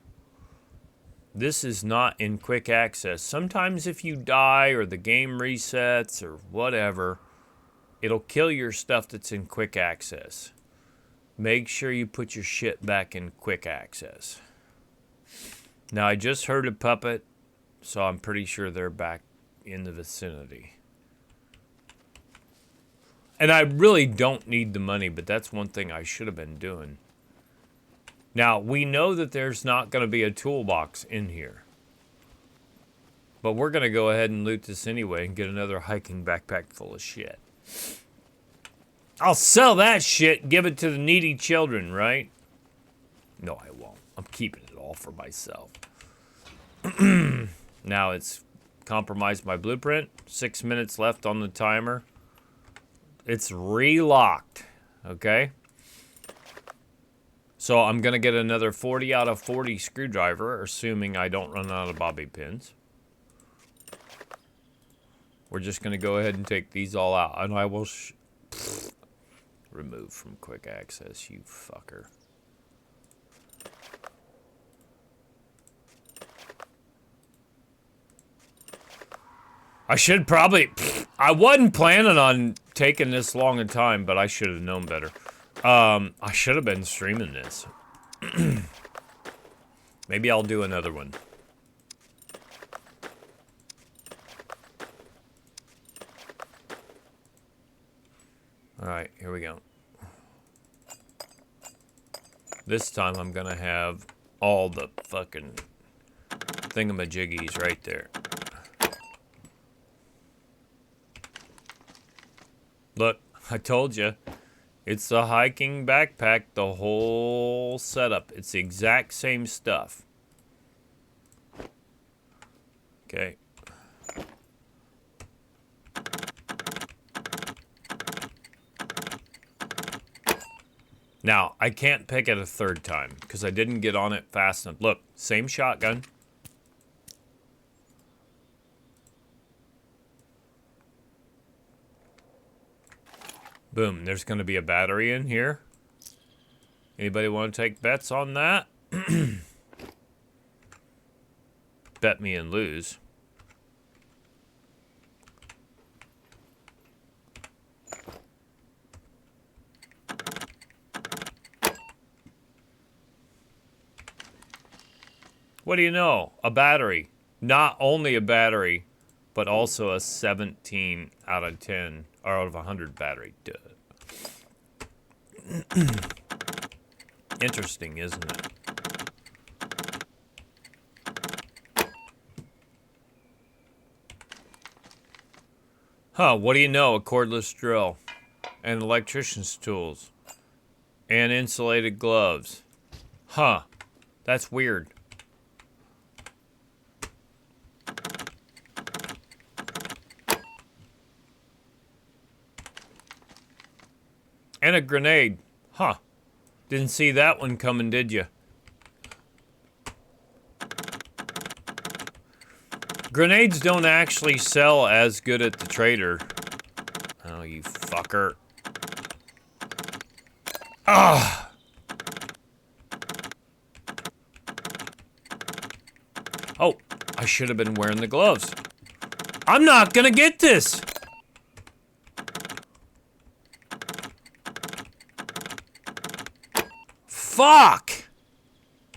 This is not in quick access. Sometimes if you die or the game resets or whatever, it'll kill your stuff that's in quick access. Make sure you put your shit back in quick access. Now, I just heard a puppet, so I'm pretty sure they're back in the vicinity. And I really don't need the money, but that's one thing I should have been doing. Now, we know that there's not going to be a toolbox in here. But we're going to go ahead and loot this anyway and get another hiking backpack full of shit. I'll sell that shit, give it to the needy children, right? No, I won't. I'm keeping it all for myself. Now it's compromised my blueprint. 6 minutes left on the timer. It's relocked, okay? So I'm going to get another 40 out of 40 screwdriver, assuming I don't run out of bobby pins. We're just going to go ahead and take these all out. And I will remove from quick access, you fucker. I should probably... I wasn't planning on taking this long a time, but I should have known better. I should have been streaming this. Maybe I'll do another one. Alright, here we go. This time I'm gonna have all the fucking thingamajiggies right there. Look, I told you. It's the hiking backpack, the whole setup. It's the exact same stuff. Okay. Now, I can't pick it a third time because I didn't get on it fast enough. Look, same shotgun. Boom, there's going to be a battery in here. Anybody want to take bets on that? Bet me and lose. What do you know? A battery. Not only a battery, but also a 17 out of 10, or out of 100 battery. Duh. Interesting, isn't it? Huh, what do you know? A cordless drill. And electrician's tools. And insulated gloves. Huh. That's weird. And a grenade. Huh. Didn't see that one coming, did you? Grenades don't actually sell as good at the trader. Oh, you fucker. Ah! Oh, I should have been wearing the gloves. I'm not gonna get this! Fuck!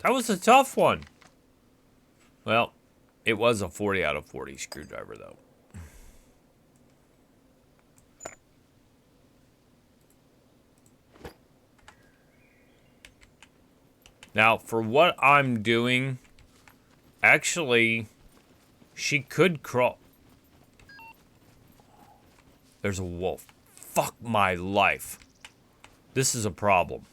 That was a tough one. Well, it was a 40 out of 40 screwdriver, though. Now, for what I'm doing, actually, she could crawl. There's a wolf. Fuck my life. This is a problem.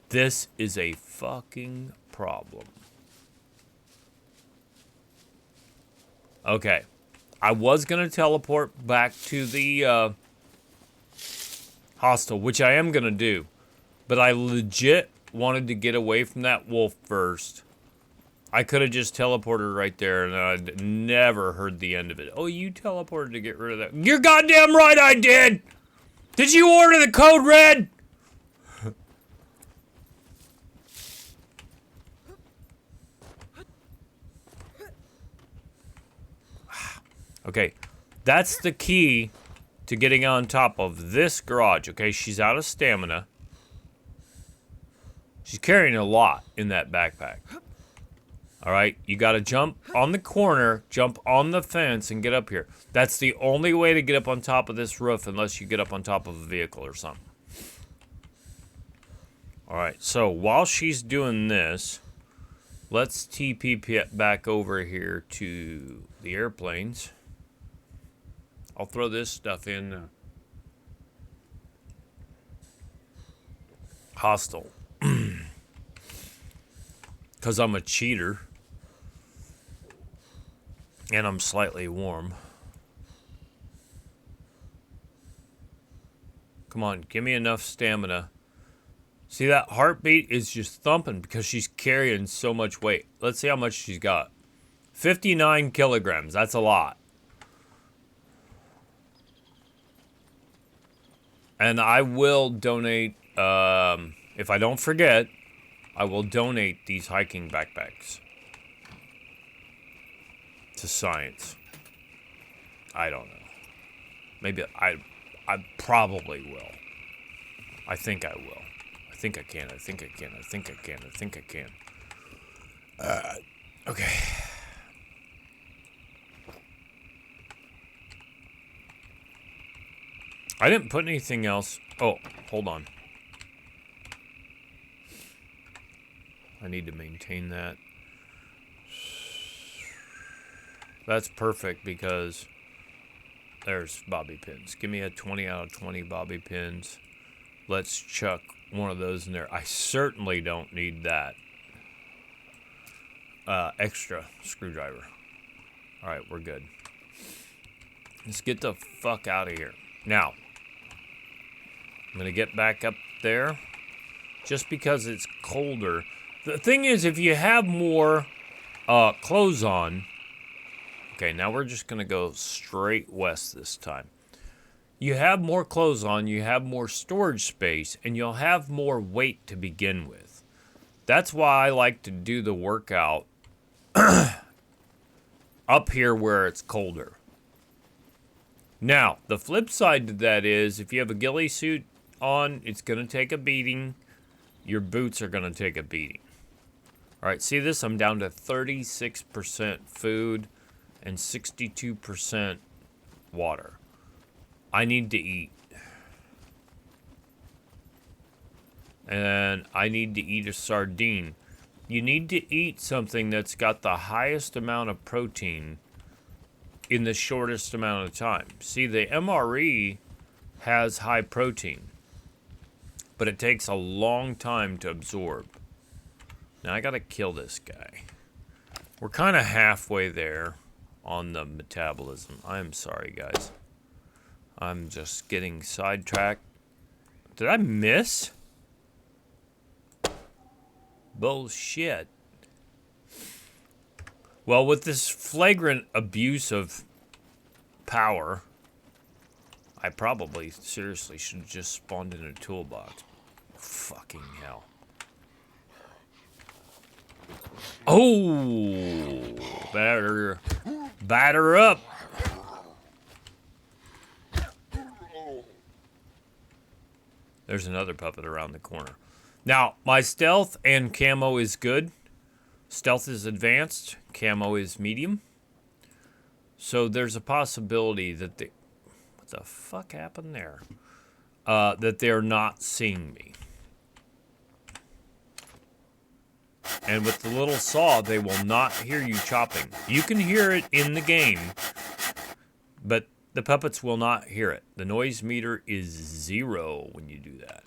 This is a fucking problem. Okay. I was going to teleport back to the hostel, which I am going to do. But I legit wanted to get away from that wolf first. I could have just teleported right there and I'd never heard the end of it. Oh, you teleported to get rid of that. You're goddamn right I did! Did you order the code red? Okay, that's the key to getting on top of this garage. Okay, she's out of stamina. She's carrying a lot in that backpack. All right, you got to jump on the corner, jump on the fence, and get up here. That's the only way to get up on top of this roof unless you get up on top of a vehicle or something. All right, so while she's doing this, let's TP back over here to the airplanes. I'll throw this stuff in hostel. Because I'm a cheater. And I'm slightly warm. Come on, give me enough stamina. See, that heartbeat is just thumping because she's carrying so much weight. Let's see how much she's got. 59 kilograms. That's a lot. And I will donate, if I don't forget, I will donate these hiking backpacks to science. I don't know. Maybe I probably will. I think I will. I think I can. I think I can. I think I can. I think I can. Okay. I didn't put anything else. Oh, hold on. I need to maintain that. That's perfect because there's bobby pins. Give me a 20 out of 20 bobby pins. Let's chuck one of those in there. I certainly don't need that extra screwdriver. All right, we're good. Let's get the fuck out of here. Now, I'm going to get back up there just because it's colder. The thing is, if you have more clothes on... Okay, now we're just going to go straight west this time. You have more clothes on, you have more storage space, and you'll have more weight to begin with. That's why I like to do the workout up here where it's colder. Now, the flip side to that is, if you have a ghillie suit on, it's going to take a beating. Your boots are going to take a beating. All right, see this? I'm down to 36% food and 62% water. I need to eat. And I need to eat a sardine. You need to eat something that's got the highest amount of protein in the shortest amount of time. See, the MRE has high protein, but it takes a long time to absorb. Now I gotta kill this guy. We're kind of halfway there on the metabolism. I am sorry, guys. I'm just getting sidetracked. Did I miss? Bullshit. Well, with this flagrant abuse of power, I probably seriously should have just spawned in a toolbox. Fucking hell. Oh! Batter up! There's another puppet around the corner. Now, my stealth and camo is good. Stealth is advanced. Camo is medium. So there's a possibility that they... What the fuck happened there? That they're not seeing me. And with the little saw, they will not hear you chopping. You can hear it in the game, but the puppets will not hear it. The noise meter is 0 when you do that.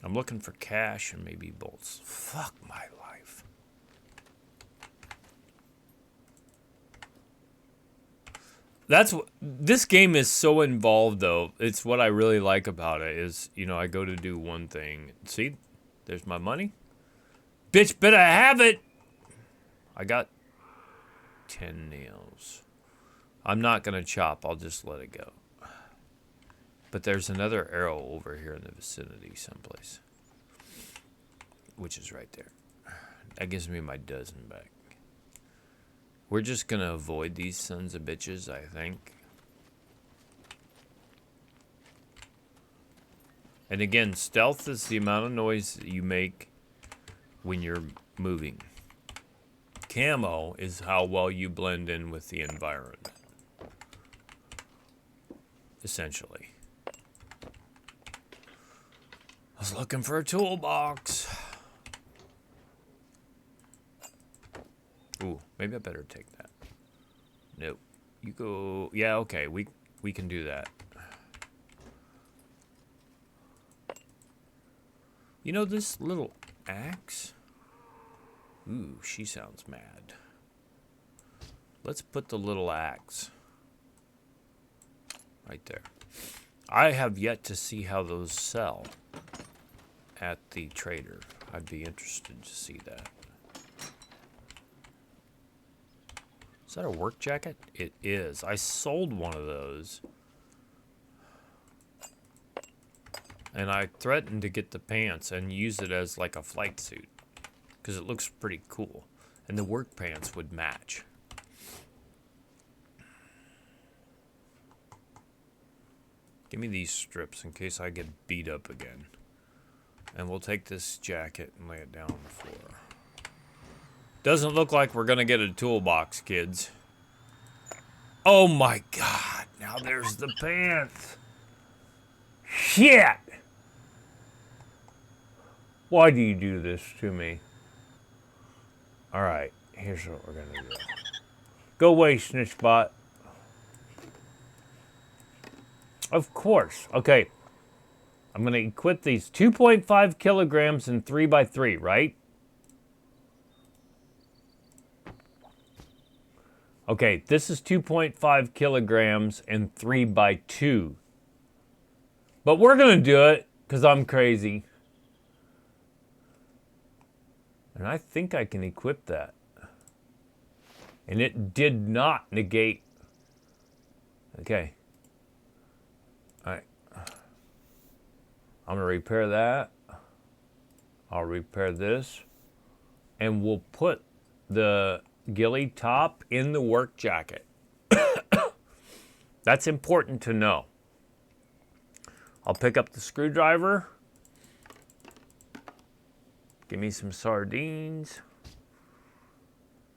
I'm looking for cash and maybe bolts. Fuck my life. That's what this game is so involved, though. It's what I really like about it is, you know, I go to do one thing. See, there's my money. Bitch, better have it. I got 10 nails. I'm not gonna chop. I'll just let it go. But there's another arrow over here in the vicinity someplace. Which is right there. That gives me my dozen back. We're just gonna avoid these sons of bitches, I think. And again, stealth is the amount of noise that you make when you're moving. Camo is how well you blend in with the environment. Essentially. I was looking for a toolbox. Ooh, maybe I better take that. Nope. You go... Yeah, okay, we can do that. You know this little axe? Ooh, she sounds mad. Let's put the little axe right there. I have yet to see how those sell at the trader. I'd be interested to see that. Is that a work jacket? It is. I sold one of those. And I threatened to get the pants and use it as like a flight suit. Because it looks pretty cool. And the work pants would match. Give me these strips in case I get beat up again. And we'll take this jacket and lay it down on the floor. Doesn't look like we're gonna get a toolbox, kids. Oh my god, now there's the pants. Shit! Why do you do this to me? Alright, here's what we're gonna do. Go away, Snitchbot. Of course. Okay. I'm gonna equip these 2.5 kilograms and 3x3, right? Okay, this is 2.5 kilograms and 3x2. But we're gonna do it, because I'm crazy. And I think I can equip that. And it did not negate. Okay. Alright. I'm gonna repair that. I'll repair this. And we'll put the ghillie top in the work jacket. That's important to know. I'll pick up the screwdriver. Give me some sardines.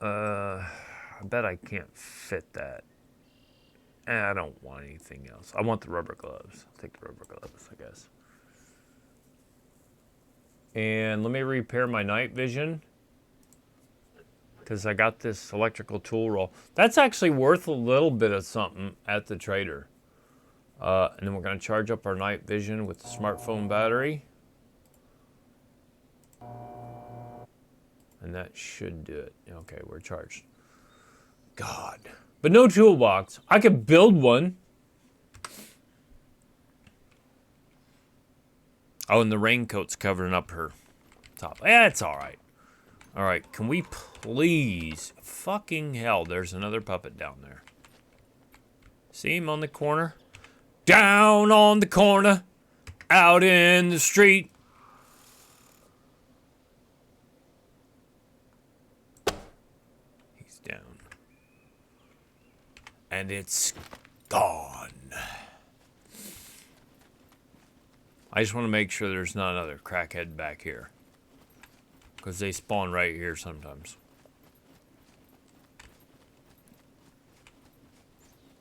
I bet I can't fit that. I don't want anything else. I want the rubber gloves. I'll take the rubber gloves, I guess. And let me repair my night vision, because I got this electrical tool roll. That's actually worth a little bit of something at the trader. And then we're going to charge up our night vision with the smartphone battery. And that should do it. Okay, we're charged. God. But no toolbox. I could build one. Oh, and the raincoat's covering up her top. Yeah, it's all right. All right, can we please... Fucking hell, there's another puppet down there. See him on the corner? Down on the corner, out in the street. He's down. And it's gone. I just want to make sure there's not another crackhead back here, because they spawn right here sometimes.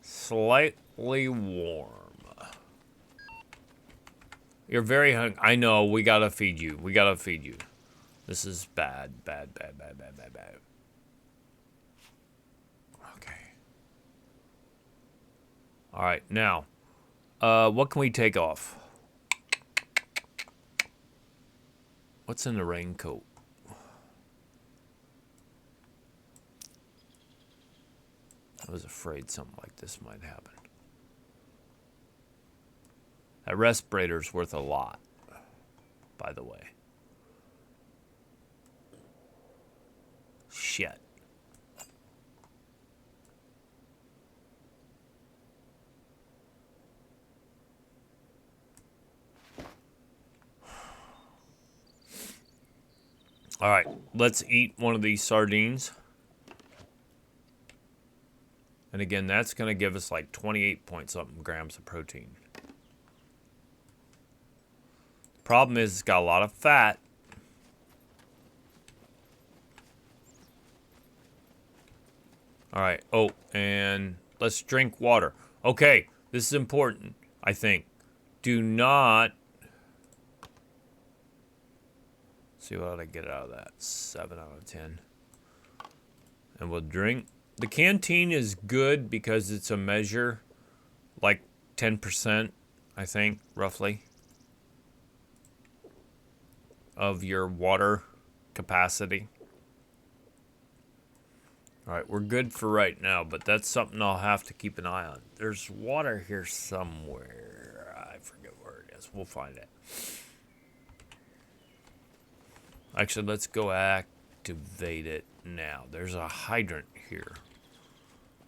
Slightly warm. You're very hungry. I know, we gotta feed you. We gotta feed you. This is bad, bad, bad, bad, bad, bad, bad. Okay. Alright, now. What can we take off? What's in the raincoat? I was afraid something like this might happen. That respirator's worth a lot, by the way. Shit. All right, let's eat one of these sardines. And again, that's going to give us like 28 point something grams of protein. Problem is, it's got a lot of fat. All right. Oh, and let's drink water. Okay, this is important, I think. Do not... See what I get out of that. 7 out of 10. And we'll drink. The canteen is good because it's a measure, like 10%, I think, roughly, of your water capacity. All right, we're good for right now, but that's something I'll have to keep an eye on. There's water here somewhere. I forget where it is. We'll find it. Actually, let's go activate it now. There's a hydrant here.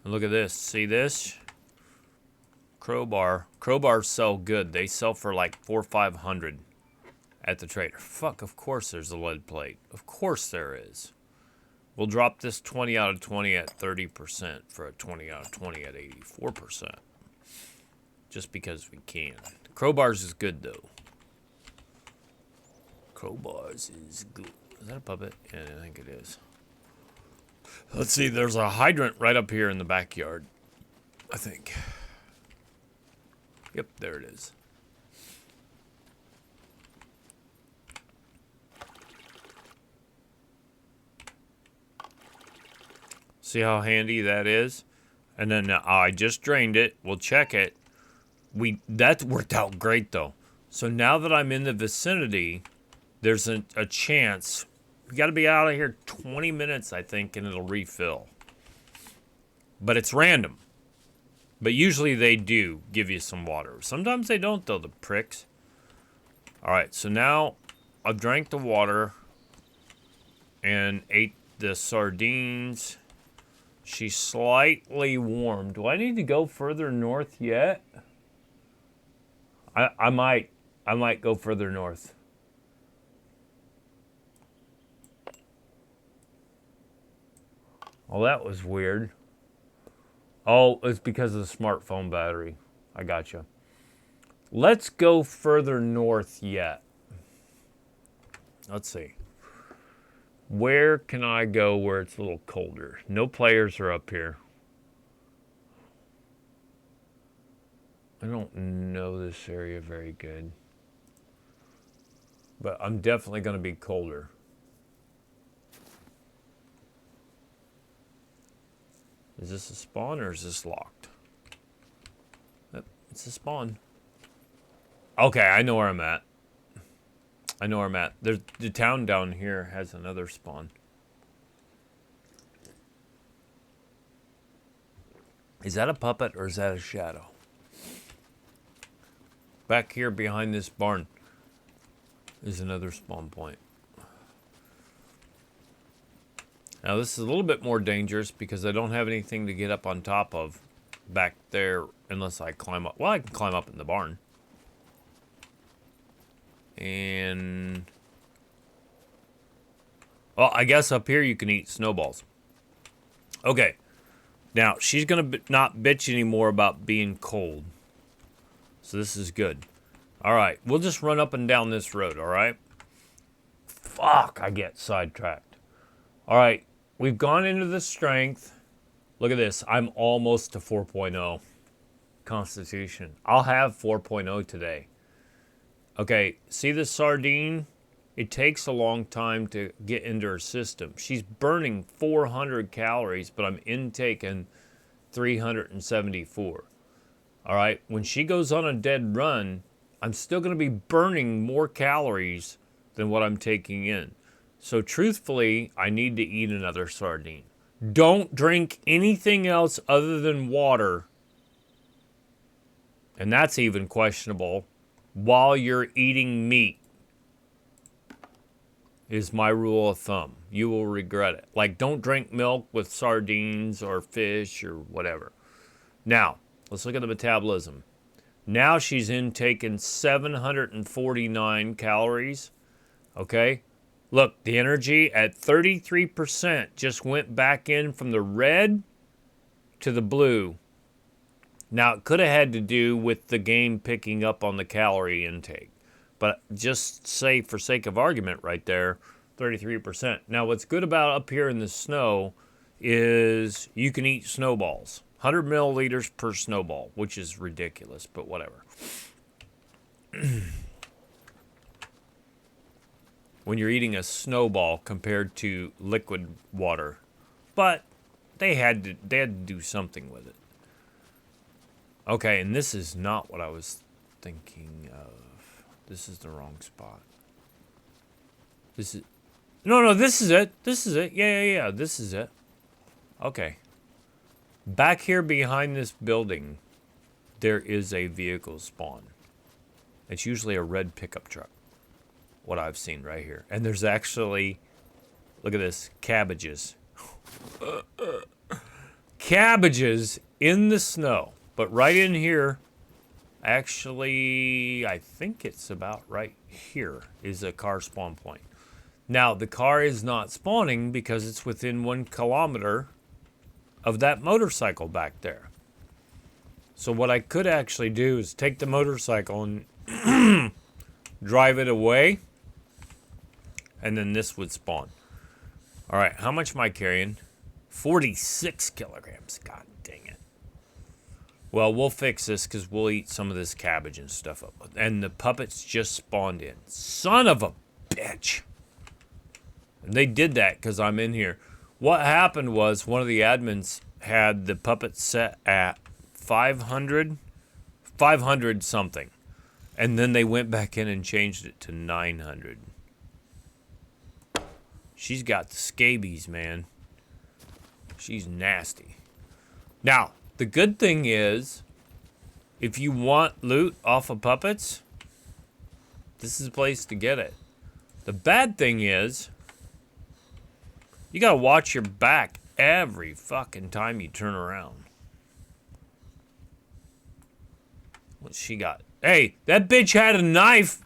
And look at this. See this? Crowbar. Crowbars sell good. They sell for like 400 or 500 at the trader. Fuck, of course there's a lead plate. Of course there is. We'll drop this 20 out of 20 at 30% for a 20 out of 20 at 84%. Just because we can. Crowbars is good though. Crowbars is good. Is that a puppet? Yeah, I think it is. Let's see, there's a hydrant right up here in the backyard, I think. Yep, there it is. See how handy that is? And then I just drained it. We'll check it. That worked out great though. So now that I'm in the vicinity, there's a chance. We got to be out of here 20 minutes, I think, and it'll refill. But it's random. But usually they do give you some water. Sometimes they don't, though, the pricks. All right, so now I've drank the water and ate the sardines. She's slightly warm. Do I need to go further north yet? I might go further north. Well, that was weird. Oh, it's because of the smartphone battery. I gotcha. Let's go further north yet. Let's see. Where can I go where it's a little colder? No players are up here. I don't know this area very good. But I'm definitely going to be colder. Is this a spawn or is this locked? Yep, it's a spawn. Okay, I know where I'm at. I know where I'm at. There's, the town down here has another spawn. Is that a puppet or is that a shadow? Back here behind this barn is another spawn point. Now this is a little bit more dangerous because I don't have anything to get up on top of back there unless I climb up. Well, I can climb up in the barn. And... well, I guess up here you can eat snowballs. Okay. Now, she's going to not bitch anymore about being cold. So this is good. Alright, we'll just run up and down this road, alright? Fuck, I get sidetracked. Alright, we've gone into the strength. Look at this. I'm almost to 4.0 Constitution. I'll have 4.0 today. Okay, see the sardine? It takes a long time to get into her system. She's burning 400 calories, but I'm intaking 374. All right, when she goes on a dead run, I'm still going to be burning more calories than what I'm taking in. So truthfully, I need to eat another sardine. Don't drink anything else other than water. And that's even questionable while you're eating meat. Is my rule of thumb. You will regret it. Like, don't drink milk with sardines or fish or whatever. Now, let's look at the metabolism. Now she's intaking 749 calories. Okay? Look, the energy at 33% just went back in from the red to the blue. Now, it could have had to do with the game picking up on the calorie intake. But just say, for sake of argument right there, 33%. Now, what's good about up here in the snow is you can eat snowballs. 100 milliliters per snowball, which is ridiculous, but whatever. When you're eating a snowball compared to liquid water. But they had to do something with it. Okay, and this is not what I was thinking of. This is the wrong spot. This is... No, this is it. This is it. Yeah. This is it. Okay. Back here behind this building, there is a vehicle spawn. It's usually a red pickup truck. What I've seen right here. And there's actually... look at this. Cabbages. Cabbages in the snow. But right in here... actually, I think it's about right here is a car spawn point. Now, the car is not spawning because it's within 1 kilometer of that motorcycle back there. So what I could actually do is take the motorcycle and drive it away, and then this would spawn. All right, how much am I carrying? 46 kilograms. God dang it. Well, we'll fix this because we'll eat some of this cabbage and stuff up. And the puppets just spawned in. Son of a bitch. And they did that because I'm in here. What happened was one of the admins had the puppet set at 500 something. And then they went back in and changed it to 900. She's got the scabies, man. She's nasty. Now, the good thing is, if you want loot off of puppets, this is the place to get it. The bad thing is, you gotta watch your back every fucking time you turn around. What's she got? Hey, that bitch had a knife.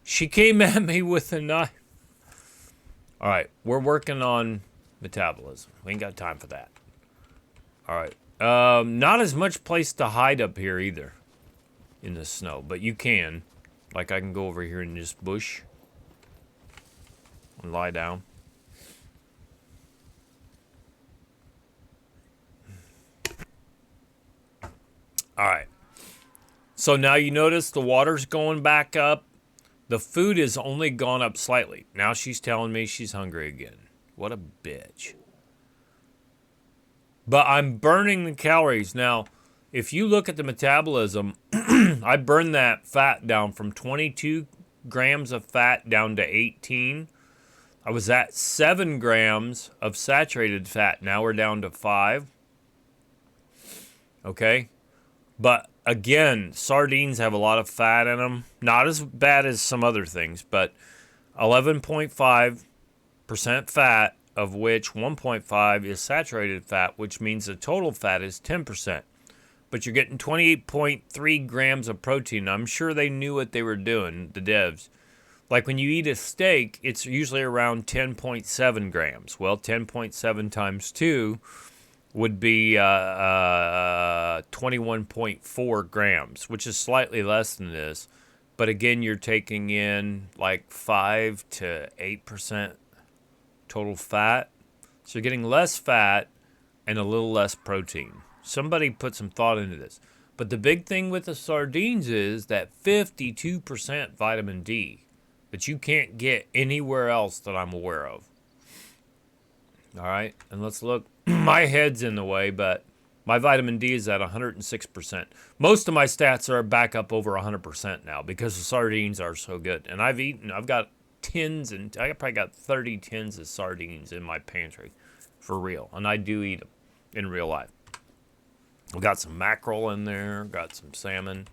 She came at me with a knife. All right, we're working on metabolism. We ain't got time for that. All right. Not as much place to hide up here either in the snow, but you can. Like I can go over here in this bush and lie down. All right. So now you notice the water's going back up. The food has only gone up slightly. Now she's telling me she's hungry again. What a bitch. But I'm burning the calories. Now, if you look at the metabolism, I burned that fat down from 22 grams of fat down to 18. I was at 7 grams of saturated fat. Now we're down to 5. Okay? But again, sardines have a lot of fat in them. Not as bad as some other things, but 11.5% fat, of which 1.5 is saturated fat, which means the total fat is 10%. But you're getting 28.3 grams of protein. I'm sure they knew what they were doing, the devs. Like when you eat a steak, it's usually around 10.7 grams. Well, 10.7 times 2 would be 21.4 grams, which is slightly less than this. But again, you're taking in like 5 to 8% total fat. So you're getting less fat and a little less protein. Somebody put some thought into this. But the big thing with the sardines is that 52% vitamin D that you can't get anywhere else that I'm aware of. All right, and let's look. My head's in the way, but my vitamin D is at 106%. Most of my stats are back up over 100% now because the sardines are so good. And I've got tins, and I probably got 30 tins of sardines in my pantry for real. And I do eat them in real life. We got some mackerel in there, got some salmon.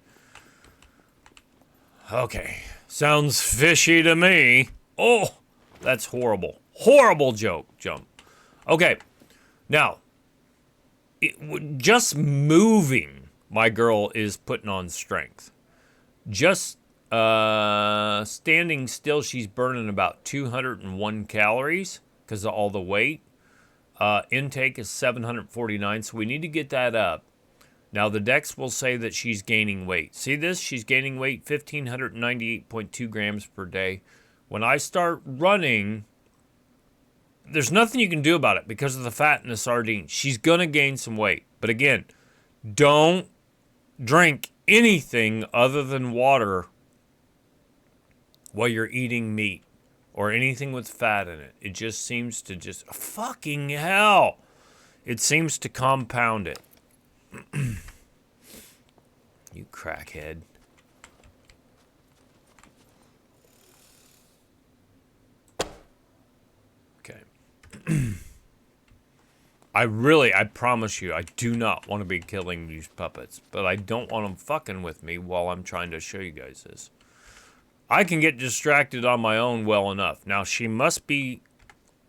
Okay, sounds fishy to me. Oh, that's horrible. Horrible jump. Okay, now, just moving, my girl is putting on strength. Just standing still, she's burning about 201 calories because of all the weight. Intake is 749, so we need to get that up. Now, the Dex will say that she's gaining weight. See this? She's gaining weight, 1,598.2 grams per day. When I start running, there's nothing you can do about it because of the fat in the sardines. She's going to gain some weight. But again, don't drink anything other than water while you're eating meat or anything with fat in it. It just seems to fucking hell. It seems to compound it. You crackhead. Okay. I promise you, I do not want to be killing these puppets, but I don't want them fucking with me while I'm trying to show you guys this. I can get distracted on my own well enough. Now, she must be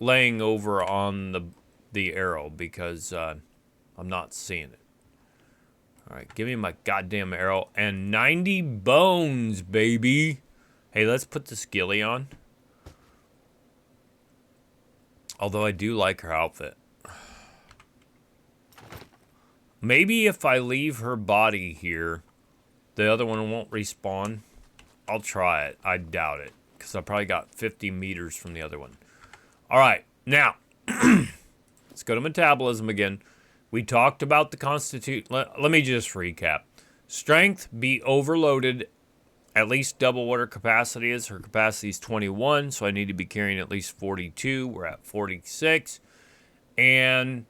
laying over on the arrow because I'm not seeing it. All right, give me my goddamn arrow. And 90 bones, baby. Hey, let's put the skilly on. Although I do like her outfit. Maybe if I leave her body here, the other one won't respawn. I'll try it. I doubt it. Because I probably got 50 meters from the other one. All right, now. Let's go to metabolism again. We talked about the constitution. Let me just recap. Strength, be overloaded. At least double what her capacity is. Her capacity is 21, so I need to be carrying at least 42. We're at 46. And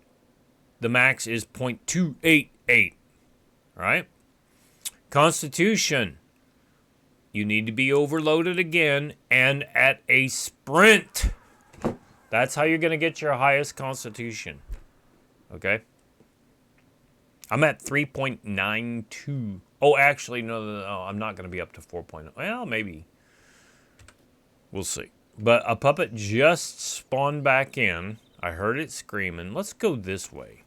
the max is 0.288. All right? Constitution. You need to be overloaded again and at a sprint. That's how you're going to get your highest constitution. Okay? I'm at 3.92. Oh, actually, no, I'm not going to be up to 4.0. Well, maybe. We'll see. But a puppet just spawned back in. I heard it screaming. Let's go this way.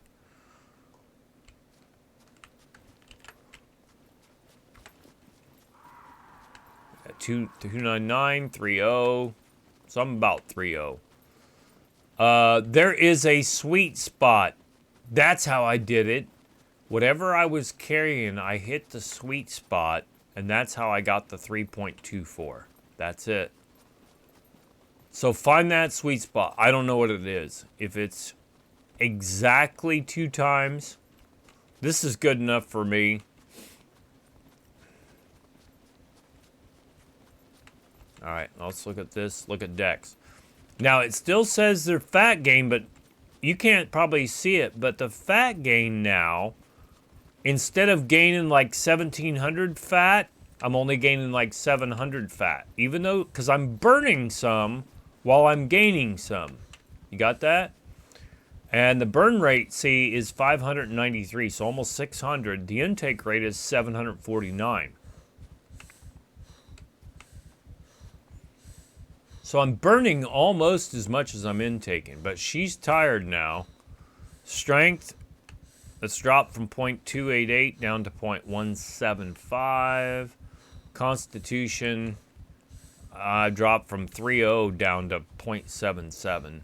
At 299, 30. Something about 30. There is a sweet spot. That's how I did it. Whatever I was carrying, I hit the sweet spot, and that's how I got the 3.24. That's it. So find that sweet spot. I don't know what it is. If it's exactly 2 times, this is good enough for me. All right, let's look at this. Look at Dex. Now, it still says they're fat gain, but you can't probably see it. But the fat gain now, instead of gaining like 1,700 fat, I'm only gaining like 700 fat. Even though, because I'm burning some while I'm gaining some. You got that? And the burn rate, see, is 593, so almost 600. The intake rate is 749. So I'm burning almost as much as I'm intaking, but she's tired now. Strength, let's drop from 0.288 down to 0.175. Constitution, I dropped from 3.0 down to 0.77.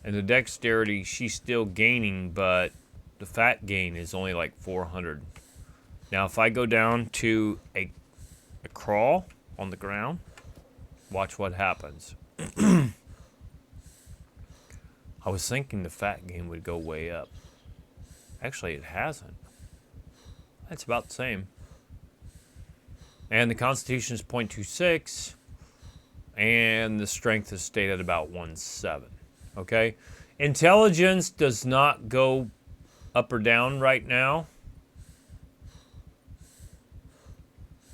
And the dexterity, she's still gaining, but the fat gain is only like 400. Now, if I go down to a crawl on the ground, watch what happens. I was thinking the fat gain would go way up. Actually, it hasn't. It's about the same. And the constitution is 0.26. And the strength is stayed at about 1.7. Okay? Intelligence does not go up or down right now.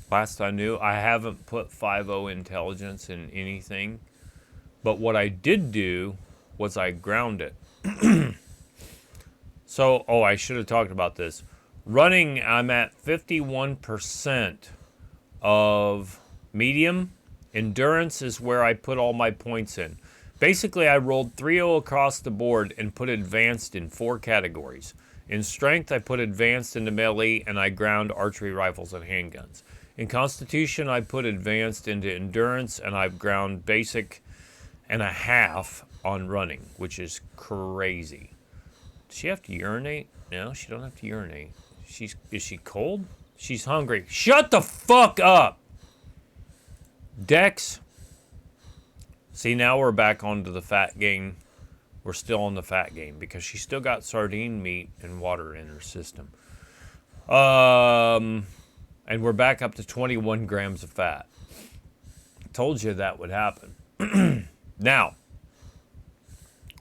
Last I knew, I haven't put 5.0 intelligence in anything. But what I did do was I ground it. So, I should have talked about this. Running, I'm at 51% of medium. Endurance is where I put all my points in. Basically, I rolled 3.0 across the board and put advanced in 4 categories. In strength, I put advanced into melee, and I ground archery rifles and handguns. In constitution, I put advanced into endurance, and I've ground basic and a half on running, which is crazy. Does she have to urinate? No, she don't have to urinate. Is she cold? She's hungry. Shut the fuck up! Dex. See, now we're back onto the fat gain. We're still on the fat gain because she's still got sardine meat and water in her system. And we're back up to 21 grams of fat. Told you that would happen. Now,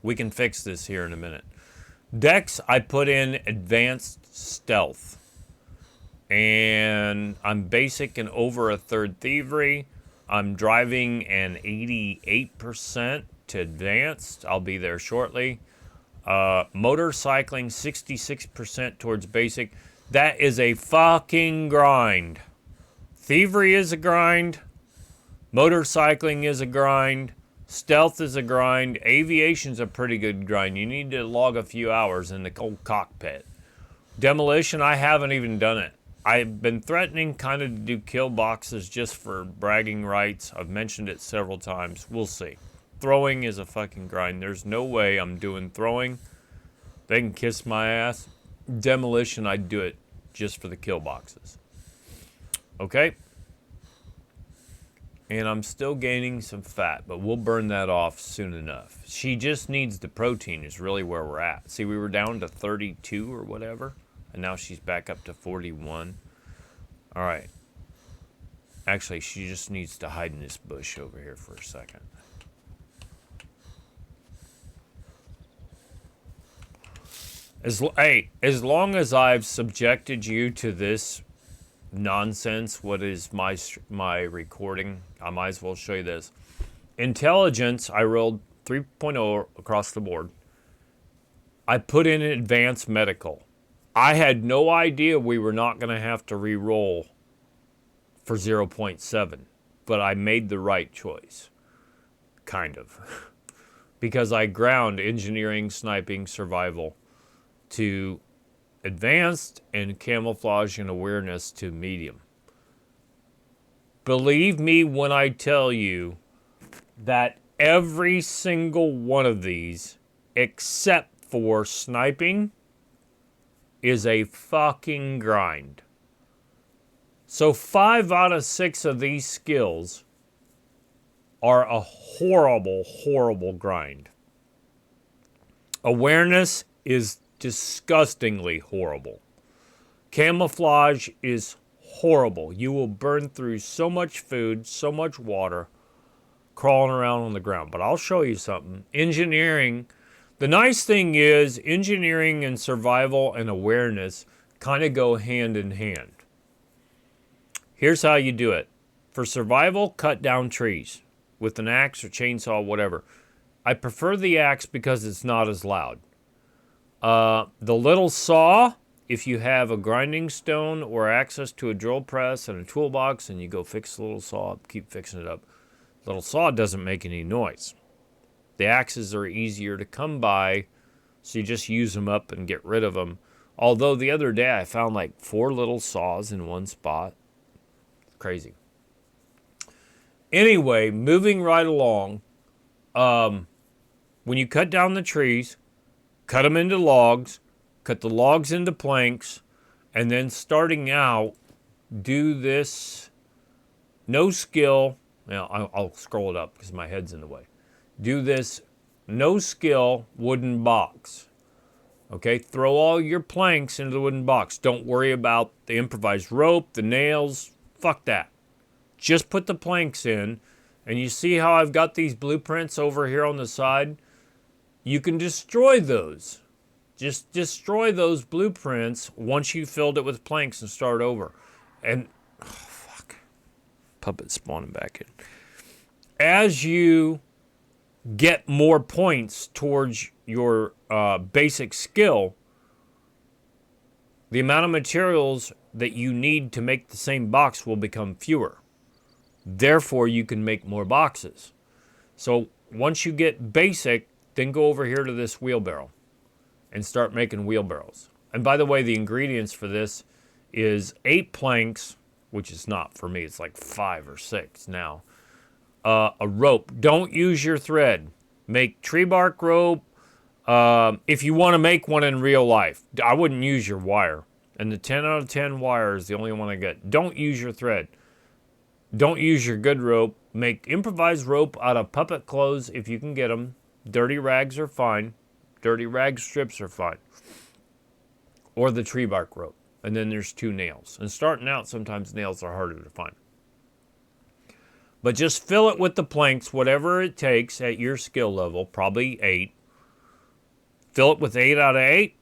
we can fix this here in a minute. Dex, I put in advanced stealth. And I'm basic and over a third thievery. I'm driving an 88% to advanced. I'll be there shortly. Motorcycling, 66% towards basic. That is a fucking grind. Thievery is a grind. Motorcycling is a grind. Stealth is a grind. Aviation's a pretty good grind. You need to log a few hours in the old cockpit. Demolition, I haven't even done it. I've been threatening kind of to do kill boxes just for bragging rights. I've mentioned it several times. We'll see. Throwing is a fucking grind. There's no way I'm doing throwing. They can kiss my ass. Demolition, I'd do it just for the kill boxes. Okay? And I'm still gaining some fat, but we'll burn that off soon enough. She just needs the protein is really where we're at. See, we were down to 32 or whatever. And now she's back up to 41. All right. Actually, she just needs to hide in this bush over here for a second. As long as I've subjected you to this nonsense, what is my recording, I might as well show you this. Intelligence, I rolled 3.0 across the board. I put in advanced medical. I had no idea we were not going to have to re-roll for 0.7, but I made the right choice. Kind of. Because I ground engineering, sniping, survival to advanced and camouflage and awareness to medium. Believe me when I tell you that every single one of these, except for sniping, is a fucking grind. So 5 out of 6 of these skills are a horrible, horrible grind. Awareness is disgustingly horrible. Camouflage is horrible. You will burn through so much food, so much water. crawling around on the ground. But I'll show you something. Engineering, the nice thing is engineering and survival and awareness kind of go hand in hand. Here's how you do it. For survival, cut down trees with an axe or chainsaw, whatever. I prefer the axe because it's not as loud. The little saw, if you have a grinding stone or access to a drill press and a toolbox and you go fix the little saw up, keep fixing it up. Little saw doesn't make any noise. The axes are easier to come by, so you just use them up and get rid of them. Although the other day I found like 4 little saws in one spot. Crazy. Anyway, moving right along, when you cut down the trees, cut them into logs, cut the logs into planks, and then starting out, do this no skill. Now, I'll scroll it up because my head's in the way. Do this no skill wooden box. Okay, throw all your planks into the wooden box. Don't worry about the improvised rope, the nails, fuck that. Just put the planks in, and you see how I've got these blueprints over here on the side? You can destroy those. Just destroy those blueprints once you filled it with planks and start over. And, oh, fuck. Puppet spawning back in. As you get more points towards your basic skill, the amount of materials that you need to make the same box will become fewer. Therefore, you can make more boxes. So once you get basic, then go over here to this wheelbarrow and start making wheelbarrows. And by the way, the ingredients for this is 8 planks, which is not for me, it's like 5 or 6 now. A rope. Don't use your thread. Make tree bark rope. If you want to make one in real life, I wouldn't use your wire. And the 10 out of 10 wire is the only one I get. Don't use your thread. Don't use your good rope. Make improvised rope out of puppet clothes if you can get them. Dirty rags are fine. Dirty rag strips are fine. Or the tree bark rope. And then there's 2 nails. And starting out, sometimes nails are harder to find. But just fill it with the planks, whatever it takes at your skill level, probably 8. Fill it with 8 out of 8.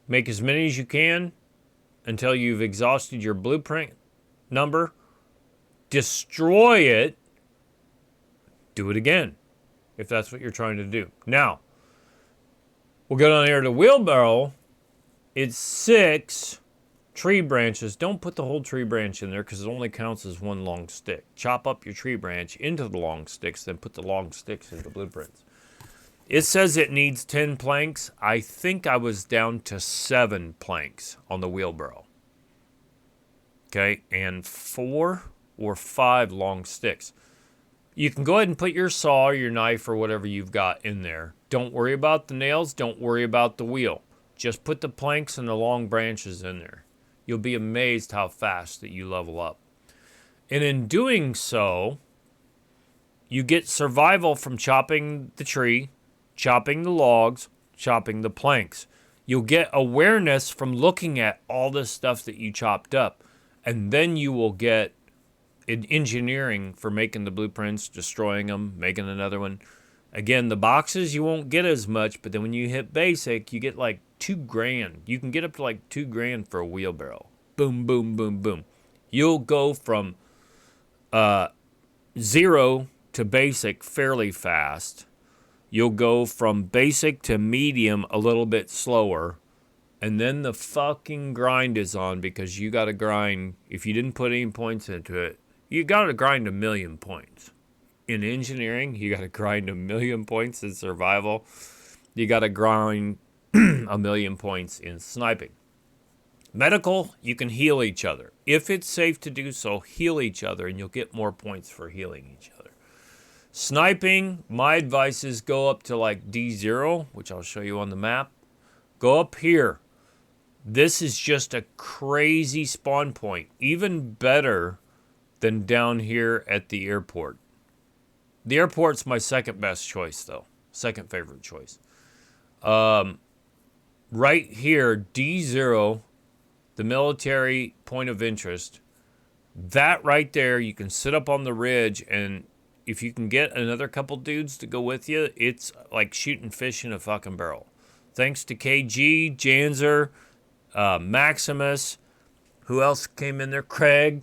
Make as many as you can until you've exhausted your blueprint number. Destroy it. Do it again, if that's what you're trying to do. Now, we'll go down here to wheelbarrow. It's 6 tree branches. Don't put the whole tree branch in there because it only counts as 1 long stick. Chop up your tree branch into the long sticks, then put the long sticks into blueprints. It says it needs 10 planks. I think I was down to 7 planks on the wheelbarrow. Okay, and 4 or 5 long sticks. You can go ahead and put your saw or your knife or whatever you've got in there. Don't worry about the nails. Don't worry about the wheel. Just put the planks and the long branches in there. You'll be amazed how fast that you level up. And in doing so, you get survival from chopping the tree, chopping the logs, chopping the planks. You'll get awareness from looking at all this stuff that you chopped up. And then you will get engineering for making the blueprints, destroying them, making another one. Again, the boxes, you won't get as much, but then when you hit basic, you get like $2,000. You can get up to like $2,000 for a wheelbarrow. Boom, boom, boom, boom. You'll go from 0 to basic fairly fast. You'll go from basic to medium a little bit slower. And then the fucking grind is on because you got to grind. If you didn't put any points into it, you got to grind 1,000,000 points. In engineering, you got to grind 1,000,000 points in survival. You got to grind 1,000,000 points in sniping. Medical, you can heal each other. If it's safe to do so, heal each other and you'll get more points for healing each other. Sniping, my advice is go up to like D0, which I'll show you on the map. Go up here. This is just a crazy spawn point. Even better than down here at the airport. The airport's my second best choice, though. Second favorite choice. Right here, D0, the military point of interest. That right there, you can sit up on the ridge and if you can get another couple dudes to go with you, it's like shooting fish in a fucking barrel. Thanks to KG, Janzer, Maximus, who else came in there? Craig.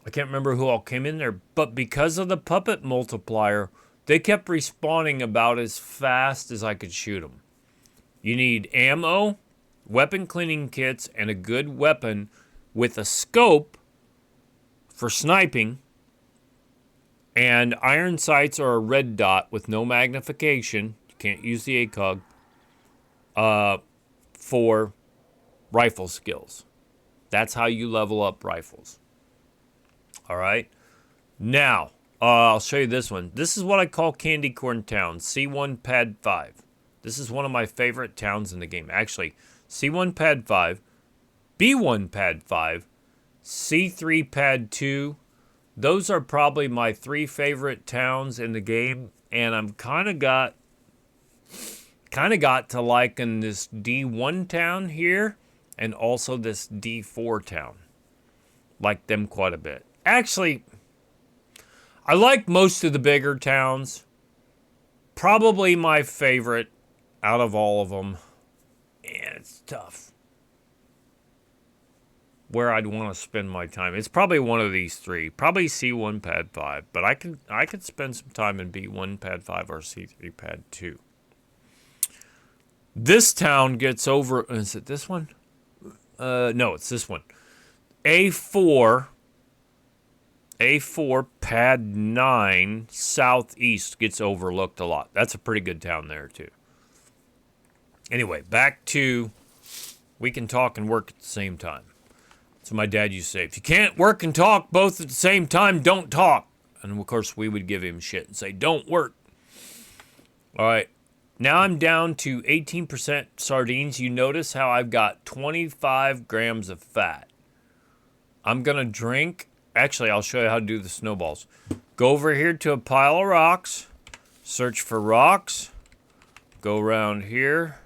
I can't remember who all came in there, but because of the puppet multiplier, they kept respawning about as fast as I could shoot them. You need ammo, weapon cleaning kits, and a good weapon with a scope for sniping, and iron sights or a red dot with no magnification. You can't use the ACOG for rifle skills. That's how you level up rifles. All right. Now, I'll show you this one. This is what I call Candy Corn Town, C1 Pad 5. This is one of my favorite towns in the game. Actually, C1 Pad 5, B1 Pad 5, C3 Pad 2. Those are probably my 3 favorite towns in the game, and I'm kind of got to liking this D1 town here and also this D4 town. Like them quite a bit. Actually, I like most of the bigger towns. Probably my favorite out of all of them. And it's tough. Where I'd want to spend my time. It's probably one of these 3. Probably C1 Pad 5. But I could spend some time in B1 Pad 5 or C3 Pad 2. This town gets over... Is it this one? No, it's this one. A4 Pad 9 Southeast gets overlooked a lot. That's a pretty good town there, too. Anyway, back to we can talk and work at the same time. So my dad used to say, if you can't work and talk both at the same time, don't talk. And, of course, we would give him shit and say, don't work. All right. Now I'm down to 18% sardines. You notice how I've got 25 grams of fat. I'm going to drink. Actually, I'll show you how to do the snowballs. Go over here to a pile of rocks. Search for rocks. Go around here.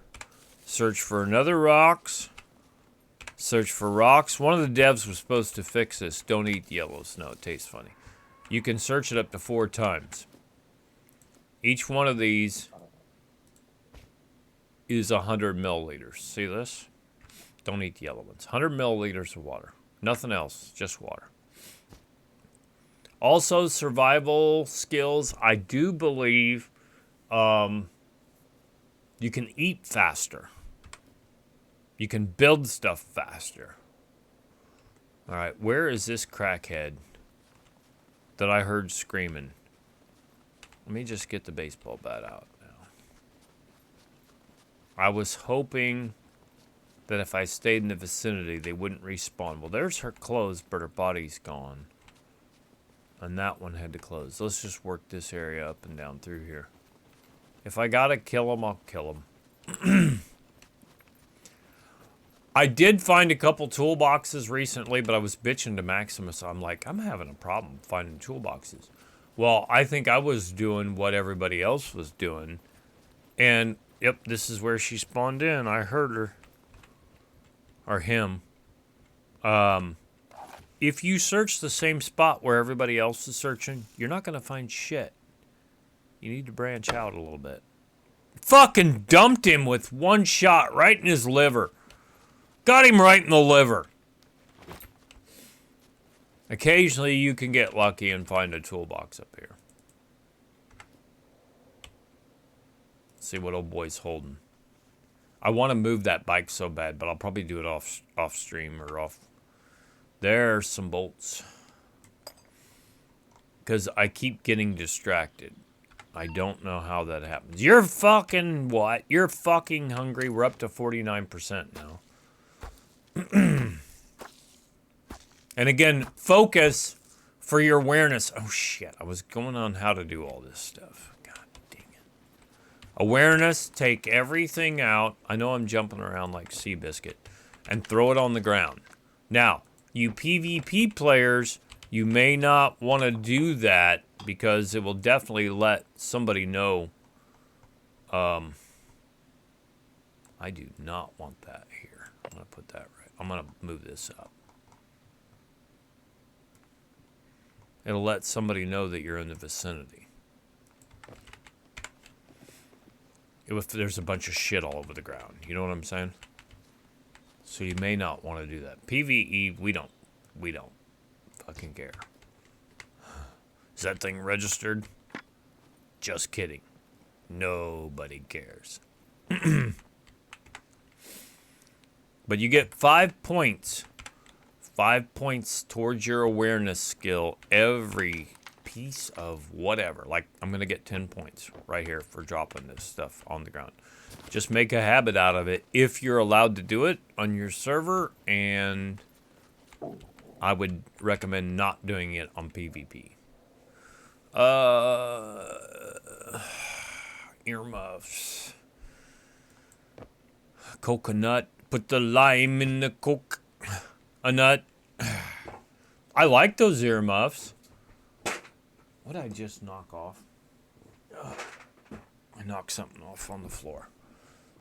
Search for another rocks. Search for rocks. One of the devs was supposed to fix this. Don't eat yellow snow. It tastes funny. You can search it up to 4 times. Each one of these is 100 milliliters. See this? Don't eat the yellow ones. 100 milliliters of water. Nothing else. Just water. Also, survival skills. I do believe you can eat faster. You can build stuff faster. All right, where is this crackhead that I heard screaming? Let me just get the baseball bat out now. I was hoping that if I stayed in the vicinity, they wouldn't respawn. Well, there's her clothes, but her body's gone. And that one had to close. Let's just work this area up and down through here. If I gotta kill him, I'll kill him. I did find a couple toolboxes recently, but I was bitching to Maximus. I'm like, I'm having a problem finding toolboxes. Well, I think I was doing what everybody else was doing. And, yep, this is where she spawned in. I heard her. Or him. If you search the same spot where everybody else is searching, you're not going to find shit. You need to branch out a little bit. Fucking dumped him with one shot right in his liver. Got him right in the liver. Occasionally you can get lucky and find a toolbox up here. Let's see what old boy's holding. I want to move that bike so bad, but I'll probably do it off stream or off. There's some bolts. Because I keep getting distracted. I don't know how that happens. You're fucking what? You're fucking hungry. We're up to 49% now. And again, focus for your awareness. Oh shit, I was going on how to do all this stuff. God dang it. Awareness, take everything out. I know I'm jumping around like Seabiscuit. And throw it on the ground. Now, you PvP players, you may not want to do that because it will definitely let somebody know. I do not want that here. I'm going to put that right. I'm going to move this up. It'll let somebody know that you're in the vicinity. If there's a bunch of shit all over the ground. You know what I'm saying? So you may not want to do that. PvE, we don't fucking care. Is that thing registered? Just kidding. Nobody cares. But you get 5 points. 5 points towards your awareness skill every piece of whatever. Like, I'm going to get 10 points right here for dropping this stuff on the ground. Just make a habit out of it if you're allowed to do it on your server, and I would recommend not doing it on PvP. Earmuffs. Coconut. Put the lime in the coke. A nut. I like those earmuffs. What did I just knock off? I knocked something off on the floor.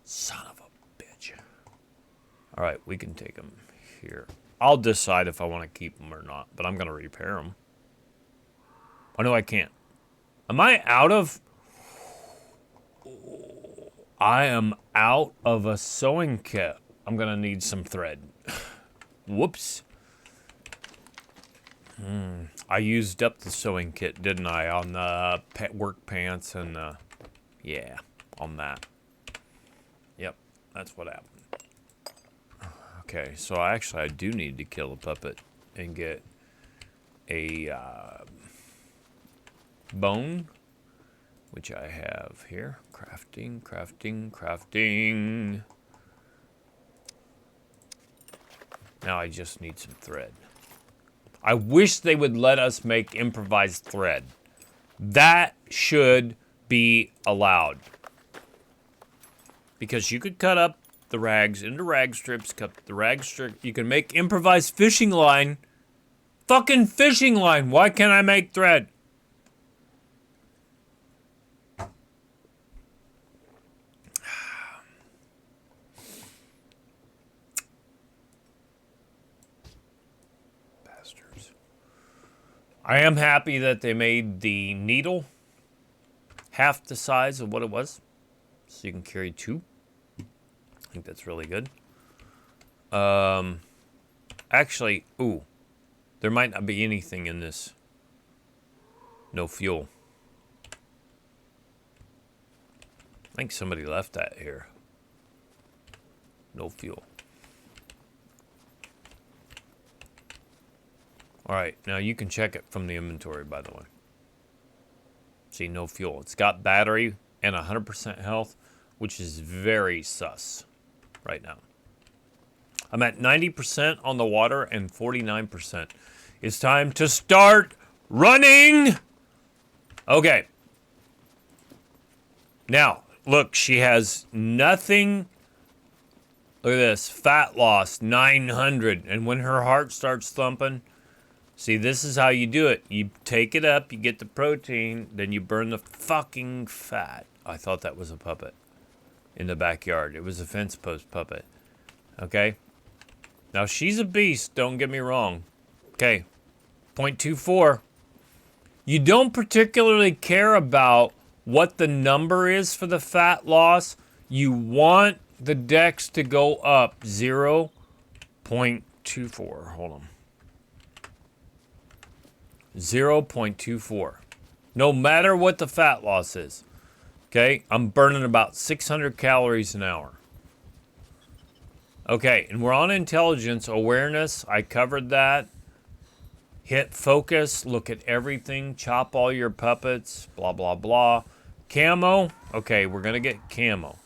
Son of a bitch. All right, we can take them here. I'll decide if I want to keep them or not, but I'm going to repair them. Oh, no, I can't. Am I out of... I am out of a sewing kit. I'm going to need some thread. Whoops. I used up the sewing kit, didn't I, on the work pants and, yeah, on that. Yep, that's what happened. Okay, so I do need to kill a puppet and get a bone, which I have here. Crafting. Now I just need some thread. I wish they would let us make improvised thread. That should be allowed. Because you could cut up the rags into rag strips, cut the rag strip. You can make improvised fishing line. Fucking fishing line. Why can't I make thread? I am happy that they made the needle half the size of what it was. So you can carry 2. I think that's really good. Actually, there might not be anything in this. No fuel. I think somebody left that here. No fuel. Alright, now you can check it from the inventory, by the way. See, no fuel. It's got battery and 100% health, which is very sus right now. I'm at 90% on the water and 49%. It's time to start running! Okay. Now, look, she has nothing. Look at this. Fat loss, 900. And when her heart starts thumping... See, this is how you do it. You take it up, you get the protein, then you burn the fucking fat. I thought that was a puppet in the backyard. It was a fence post puppet. Okay? Now, she's a beast, don't get me wrong. Okay. 0.24. You don't particularly care about what the number is for the fat loss. You want the dex to go up 0.24. Hold on. 0.24. No matter what the fat loss is. Okay, I'm burning about 600 calories an hour. Okay, and we're on intelligence, awareness. I covered that. Hit focus, look at everything, chop all your puppets, blah, blah, blah. Camo. Okay, we're going to get camo.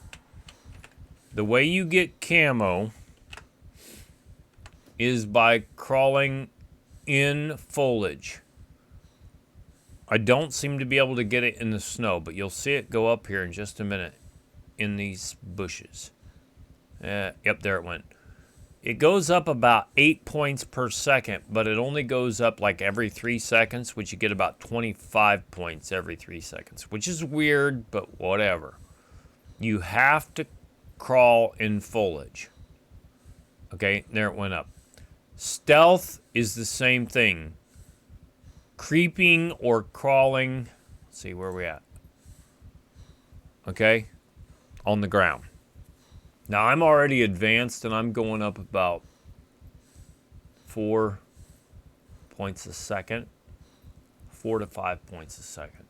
The way you get camo is by crawling in foliage. I don't seem to be able to get it in the snow, but you'll see it go up here in just a minute in these bushes. Yep, there it went. It goes up about 8 points per second, but it only goes up like every 3 seconds, which you get about 25 points every 3 seconds, which is weird, but whatever. You have to crawl in foliage. Okay, there it went up. Stealth is the same thing. creeping or crawling. Let's see, where are we at? Okay, on the ground. Now I'm already advanced and I'm going up about 4 points a second, 4 to 5 points a second,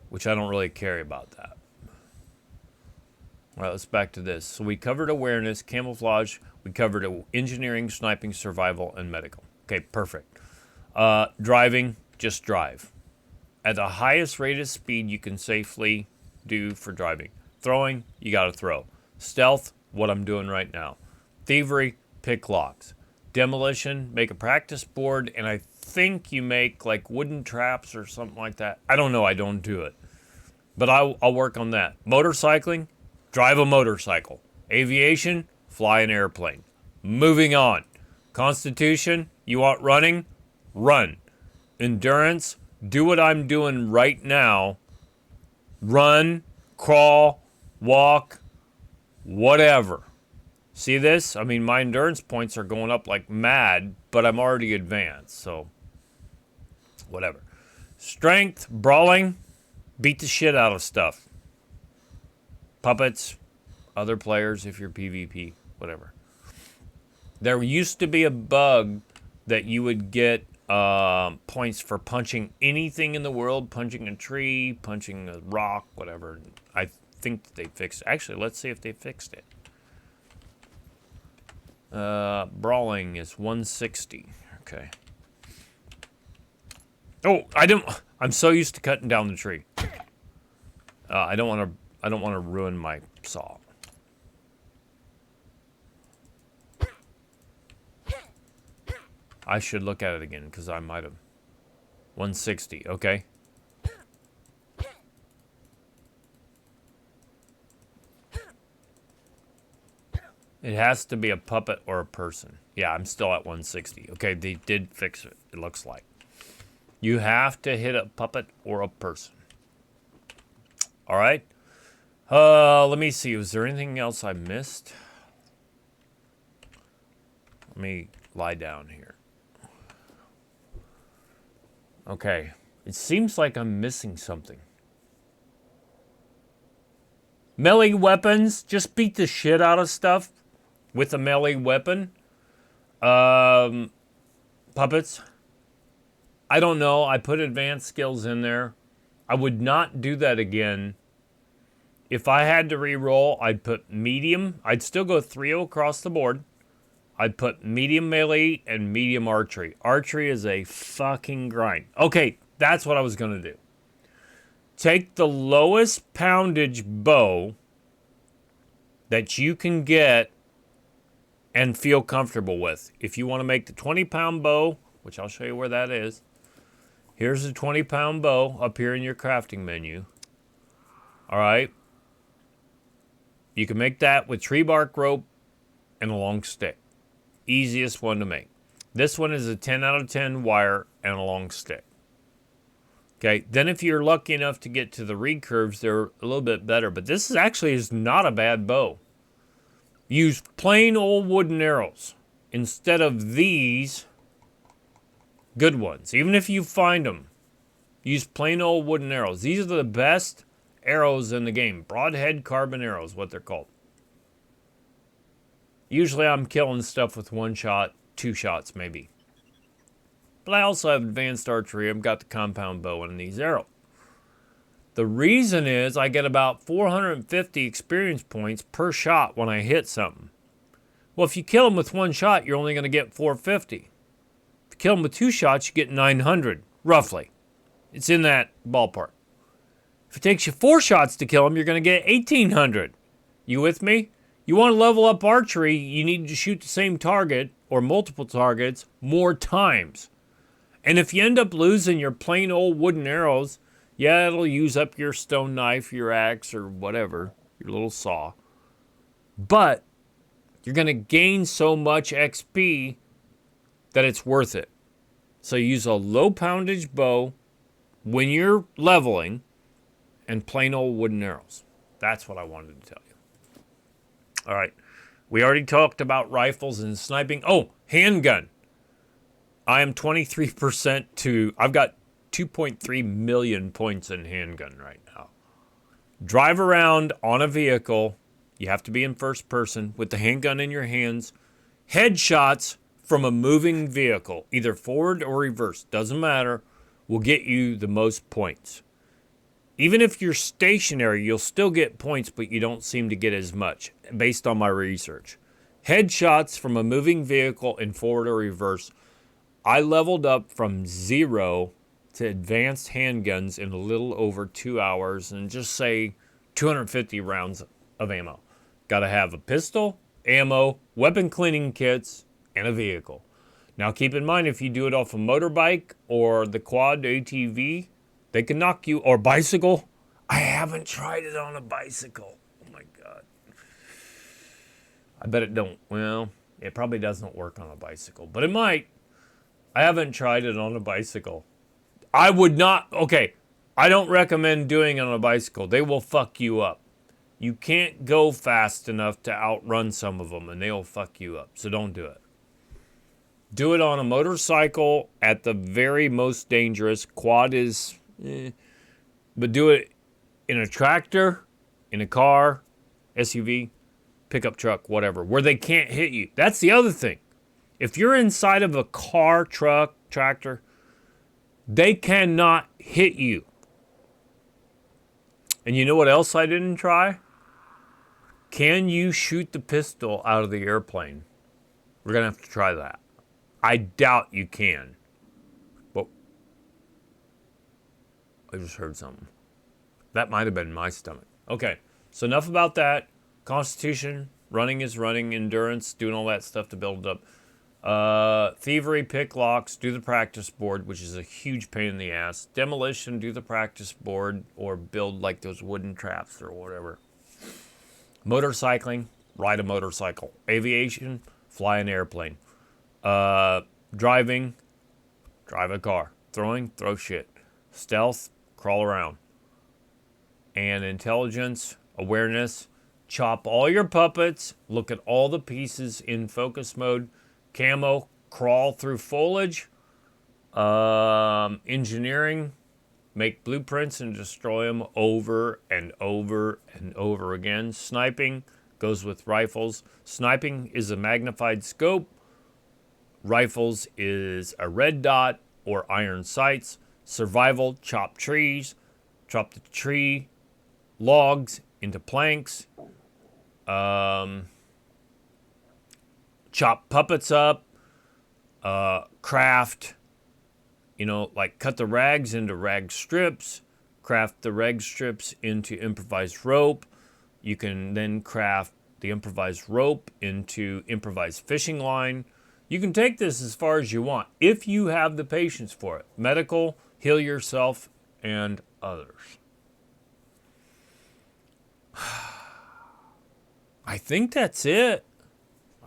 which I don't really care about that. All right, let's back to this. So we covered awareness, camouflage. We covered engineering, sniping, survival, and medical. Okay, perfect. Driving, just drive. At the highest rate of speed you can safely do for driving. Throwing, you got to throw. Stealth, what I'm doing right now. Thievery, pick locks. Demolition, make a practice board, and I think you make like wooden traps or something like that. I don't know, I don't do it. But I'll work on that. Motorcycling, drive a motorcycle. Aviation, fly an airplane. Moving on. Constitution, you want running? Run. Endurance, do what I'm doing right now. Run, crawl, walk, whatever. See this? I mean, my endurance points are going up like mad, but I'm already advanced, so whatever. Strength, brawling, beat the shit out of stuff. Puppets, other players if you're PvP, whatever. There used to be a bug that you would get points for punching anything in the world, punching a tree, punching a rock, whatever. I think they fixed it. Actually, let's see if they fixed it. Brawling is 160. Okay. Oh, I'm so used to cutting down the tree. I don't want to ruin my saw. I should look at it again because I might have. 160, okay. It has to be a puppet or a person. Yeah, I'm still at 160. Okay, they did fix it, it looks like. You have to hit a puppet or a person. All right. Let me see. Was there anything else I missed? Let me lie down here. Okay. It seems like I'm missing something. Melee weapons. Just beat the shit out of stuff with a melee weapon. Puppets. I don't know. I put advanced skills in there. I would not do that again. If I had to re-roll, I'd put medium. I'd still go 3-0 across the board. I'd put medium melee and medium archery. Archery is a fucking grind. Okay, that's what I was going to do. Take the lowest poundage bow that you can get and feel comfortable with. If you want to make the 20-pound bow, which I'll show you where that is. Here's the 20-pound bow up here in your crafting menu. All right. You can make that with tree bark rope and a long stick. Easiest one to make. This one is a 10 out of 10 wire and a long stick. Okay, then if you're lucky enough to get to the recurves, they're a little bit better. But this is not a bad bow. Use plain old wooden arrows instead of these good ones. Even if you find them, use plain old wooden arrows. These are the best arrows in the game. Broadhead carbon arrows, what they're called. Usually I'm killing stuff with 1 shot, 2 shots maybe. But I also have advanced archery. I've got the compound bow and these arrows. The reason is I get about 450 experience points per shot when I hit something. Well, if you kill them with 1 shot, you're only going to get 450. If you kill them with 2 shots, you get 900, roughly. It's in that ballpark. If it takes you 4 shots to kill them, you're going to get 1,800. You with me? You want to level up archery, you need to shoot the same target or multiple targets more times. And if you end up losing your plain old wooden arrows, yeah, it'll use up your stone knife, your axe, or whatever, your little saw. But you're going to gain so much XP that it's worth it. So use a low poundage bow when you're leveling and plain old wooden arrows. That's what I wanted to tell you. All right. We already talked about rifles and sniping. Oh, handgun. I am 23% to, I've got 2.3 million points in handgun right now. Drive around on a vehicle. You have to be in first person with the handgun in your hands. Headshots from a moving vehicle, either forward or reverse, doesn't matter, will get you the most points. Even if you're stationary, you'll still get points, but you don't seem to get as much, based on my research. Headshots from a moving vehicle in forward or reverse. I leveled up from 0 to advanced handguns in a little over 2 hours, and just say 250 rounds of ammo. Got to have a pistol, ammo, weapon cleaning kits, and a vehicle. Now keep in mind, if you do it off a motorbike or the quad ATV, they can knock you, or bicycle. I haven't tried it on a bicycle. Oh my God. I bet it don't. Well, it probably doesn't work on a bicycle, but it might. I haven't tried it on a bicycle. I would not. Okay, I don't recommend doing it on a bicycle. They will fuck you up. You can't go fast enough to outrun some of them, and they'll fuck you up. So don't do it. Do it on a motorcycle at the very most dangerous. Quad is, but do it in a tractor, in a car, SUV, pickup truck, whatever, where they can't hit you. That's the other thing. If you're inside of a car, truck, tractor, they cannot hit you. And you know what else I didn't try? Can you shoot the pistol out of the airplane? We're going to have to try that. I doubt you can. But I just heard something. That might have been my stomach. Okay, so enough about that. Constitution, running is running, endurance, doing all that stuff to build it up. Thievery, pick locks, do the practice board, which is a huge pain in the ass. Demolition, do the practice board, or build like those wooden traps or whatever. Motorcycling, ride a motorcycle. Aviation, fly an airplane. Driving, drive a car. Throwing, throw shit. Stealth, crawl around. And intelligence, awareness, chop all your puppets, look at all the pieces in focus mode. Camo, crawl through foliage. Engineering, make blueprints and destroy them over and over and over again. Sniping goes with rifles. Sniping is a magnified scope. Rifles is a red dot or iron sights. Survival, chop trees. Chop the tree logs into planks. Chop puppets up, craft, like cut the rags into rag strips, craft the rag strips into improvised rope. You can then craft the improvised rope into improvised fishing line. You can take this as far as you want if you have the patience for it. Medical, heal yourself, and others. I think that's it.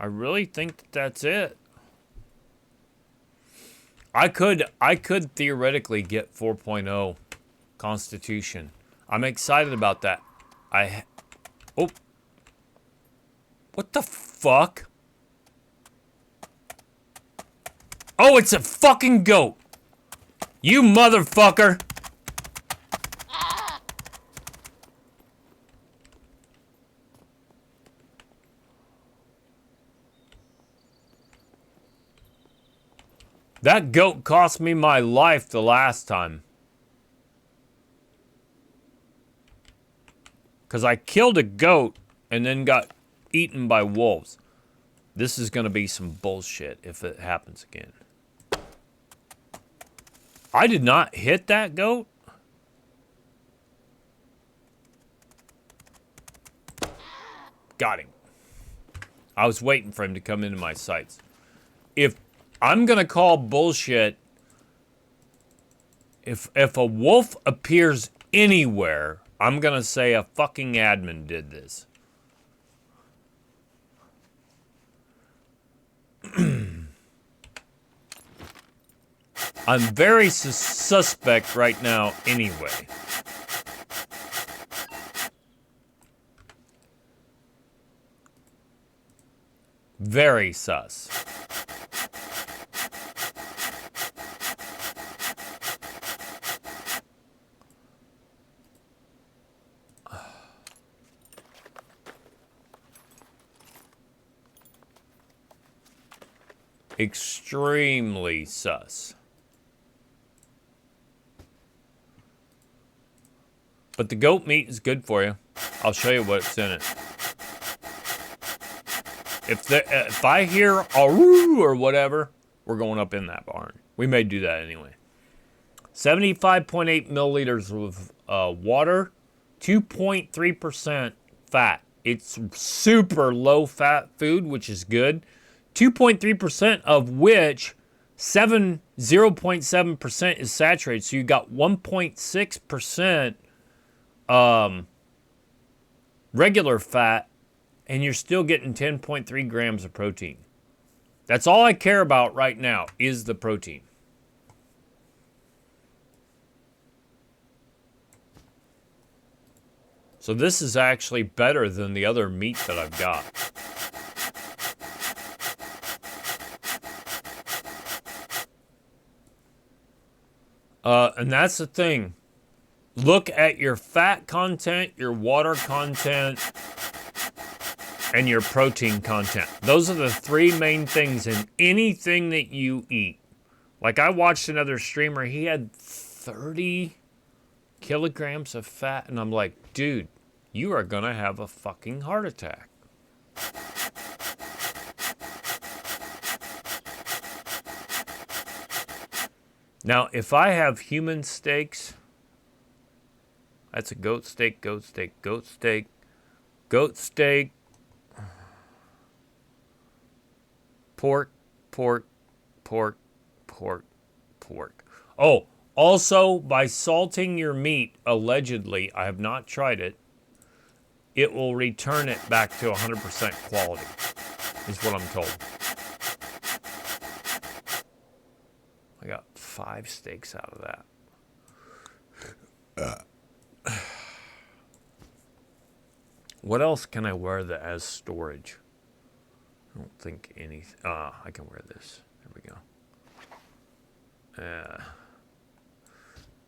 I really think that's it. I could theoretically get 4.0 Constitution. I'm excited about that. Oh. What the fuck? Oh, it's a fucking goat. You motherfucker. That goat cost me my life the last time. Because I killed a goat and then got eaten by wolves. This is going to be some bullshit if it happens again. I did not hit that goat. Got him. I was waiting for him to come into my sights. If I'm gonna call bullshit if a wolf appears anywhere, I'm gonna say a fucking admin did this. I'm very suspect right now anyway. Very sus. Extremely sus. But the goat meat is good for you. I'll show you what's in it. If I hear a roo or whatever, we're going up in that barn. We may do that anyway. 75.8 milliliters of water, 2.3% fat. It's super low fat food, which is good. 2.3% of which 0.7% is saturated. So you got 1.6% regular fat, and you're still getting 10.3 grams of protein. That's all I care about right now is the protein. So this is actually better than the other meat that I've got. And that's the thing. Look at your fat content, your water content, and your protein content. Those are the three main things in anything that you eat. Like I watched another streamer, he had 30 kilograms of fat, and I'm like, dude, you are gonna have a fucking heart attack. Now, if I have human steaks, that's a goat steak, goat steak, goat steak, goat steak, pork, pork, pork, pork, pork. Oh, also, by salting your meat, allegedly, I have not tried it, it will return it back to 100% quality, is what I'm told. I got 5 steaks out of that. What else can I wear that as storage? I don't think anything. I can wear this. There we go.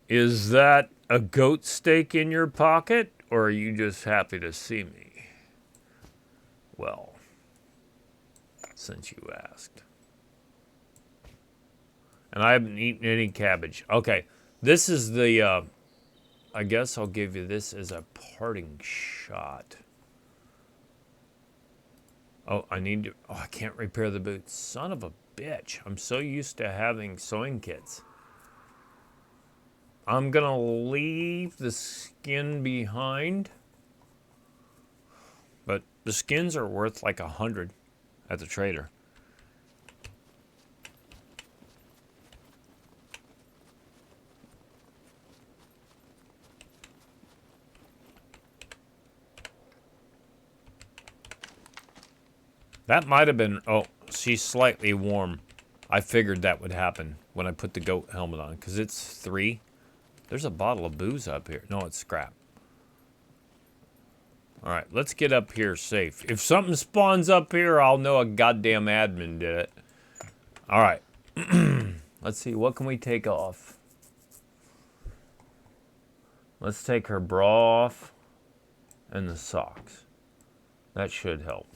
Is that a goat steak in your pocket, or are you just happy to see me? Well, since you asked. And I haven't eaten any cabbage. Okay, this is the, I guess I'll give you this as a parting shot. Oh, I can't repair the boots. Son of a bitch. I'm so used to having sewing kits. I'm gonna leave the skin behind. But the skins are worth like 100 at the trader. That might have been, oh, she's slightly warm. I figured that would happen when I put the goat helmet on, because it's 3. There's a bottle of booze up here. No, it's scrap. All right, let's get up here safe. If something spawns up here, I'll know a goddamn admin did it. All right. Let's see, what can we take off? Let's take her bra off and the socks. That should help.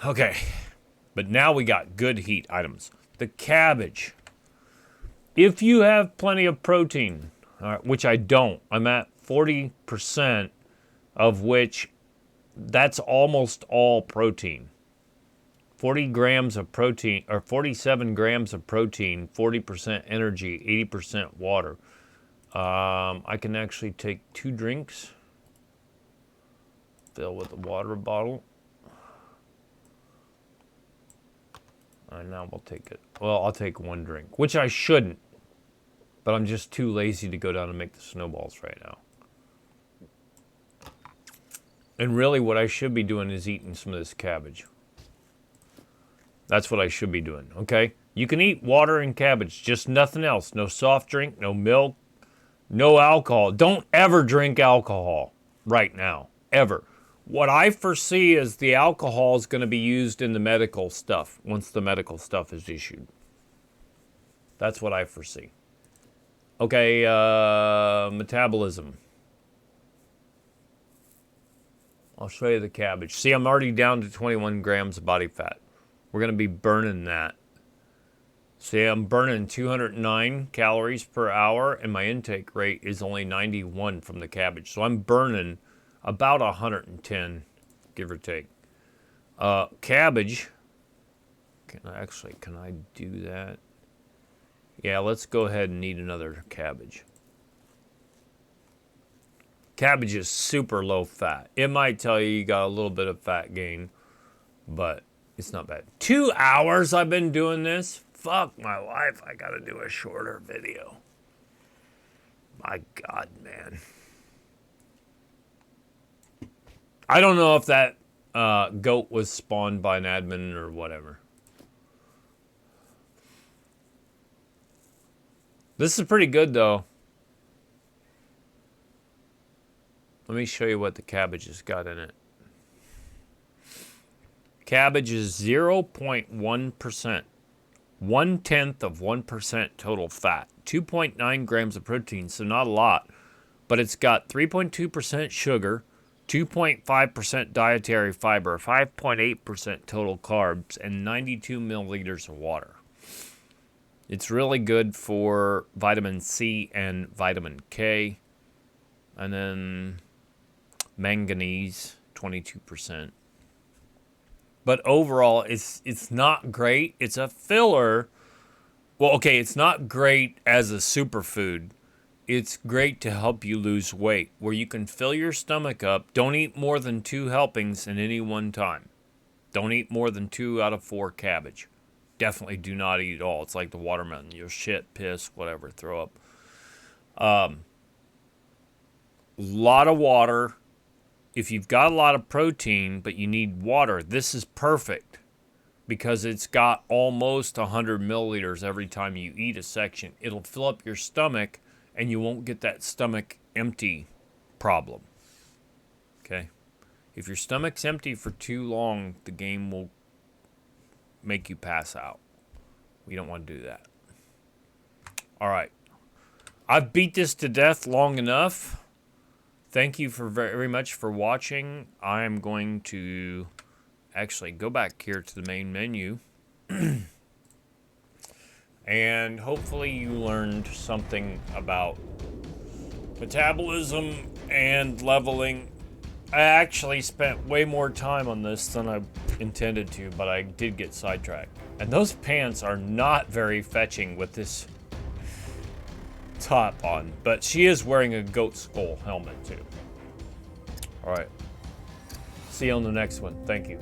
Okay, but now we got good heat items. The cabbage. If you have plenty of protein, which I don't, I'm at 40%, of which that's almost all protein. 40 grams of protein, or 47 grams of protein, 40% energy, 80% water. I can actually take 2 drinks, fill with a water bottle. And now we'll take it. Well, I'll take 1 drink, which I shouldn't. But I'm just too lazy to go down and make the snowballs right now. And really what I should be doing is eating some of this cabbage. That's what I should be doing, okay? You can eat water and cabbage, just nothing else. No soft drink, no milk, no alcohol. Don't ever drink alcohol right now, ever. What I foresee is the alcohol is going to be used in the medical stuff once the medical stuff is issued. That's what I foresee. Okay, metabolism. I'll show you the cabbage. See, I'm already down to 21 grams of body fat. We're going to be burning that. See, I'm burning 209 calories per hour, and my intake rate is only 91 from the cabbage. So I'm burning about 110, give or take. Cabbage. Can I do that? Yeah, let's go ahead and eat another cabbage. Cabbage is super low fat. It might tell you got a little bit of fat gain, but it's not bad. 2 hours I've been doing this. Fuck my life. I gotta do a shorter video. My God, man. I don't know if that goat was spawned by an admin or whatever. This is pretty good, though. Let me show you what the cabbage has got in it. Cabbage is 0.1%. 1/10 of 1% total fat. 2.9 grams of protein, so not a lot. But it's got 3.2% sugar, 2.5% dietary fiber, 5.8% total carbs, and 92 milliliters of water. It's really good for vitamin C and vitamin K. And then manganese, 22%. But overall, it's not great. It's a filler. Well, okay, it's not great as a superfood. It's great to help you lose weight, where you can fill your stomach up. Don't eat more than 2 helpings in any one time. Don't eat more than 2 out of 4 cabbage. Definitely do not eat it all. It's like the watermelon. You'll shit, piss, whatever, throw up. Lot of water. If you've got a lot of protein, but you need water, this is perfect because it's got almost 100 milliliters every time you eat a section. It'll fill up your stomach, and you won't get that stomach empty problem. Okay? If your stomach's empty for too long, the game will make you pass out. We don't want to do that. All right. I've beat this to death long enough. Thank you for very much for watching. I am going to actually go back here to the main menu. And hopefully you learned something about metabolism and leveling. I actually spent way more time on this than I intended to, but I did get sidetracked. And those pants are not very fetching with this top on, but she is wearing a goat skull helmet too. All right. See you on the next one. Thank you.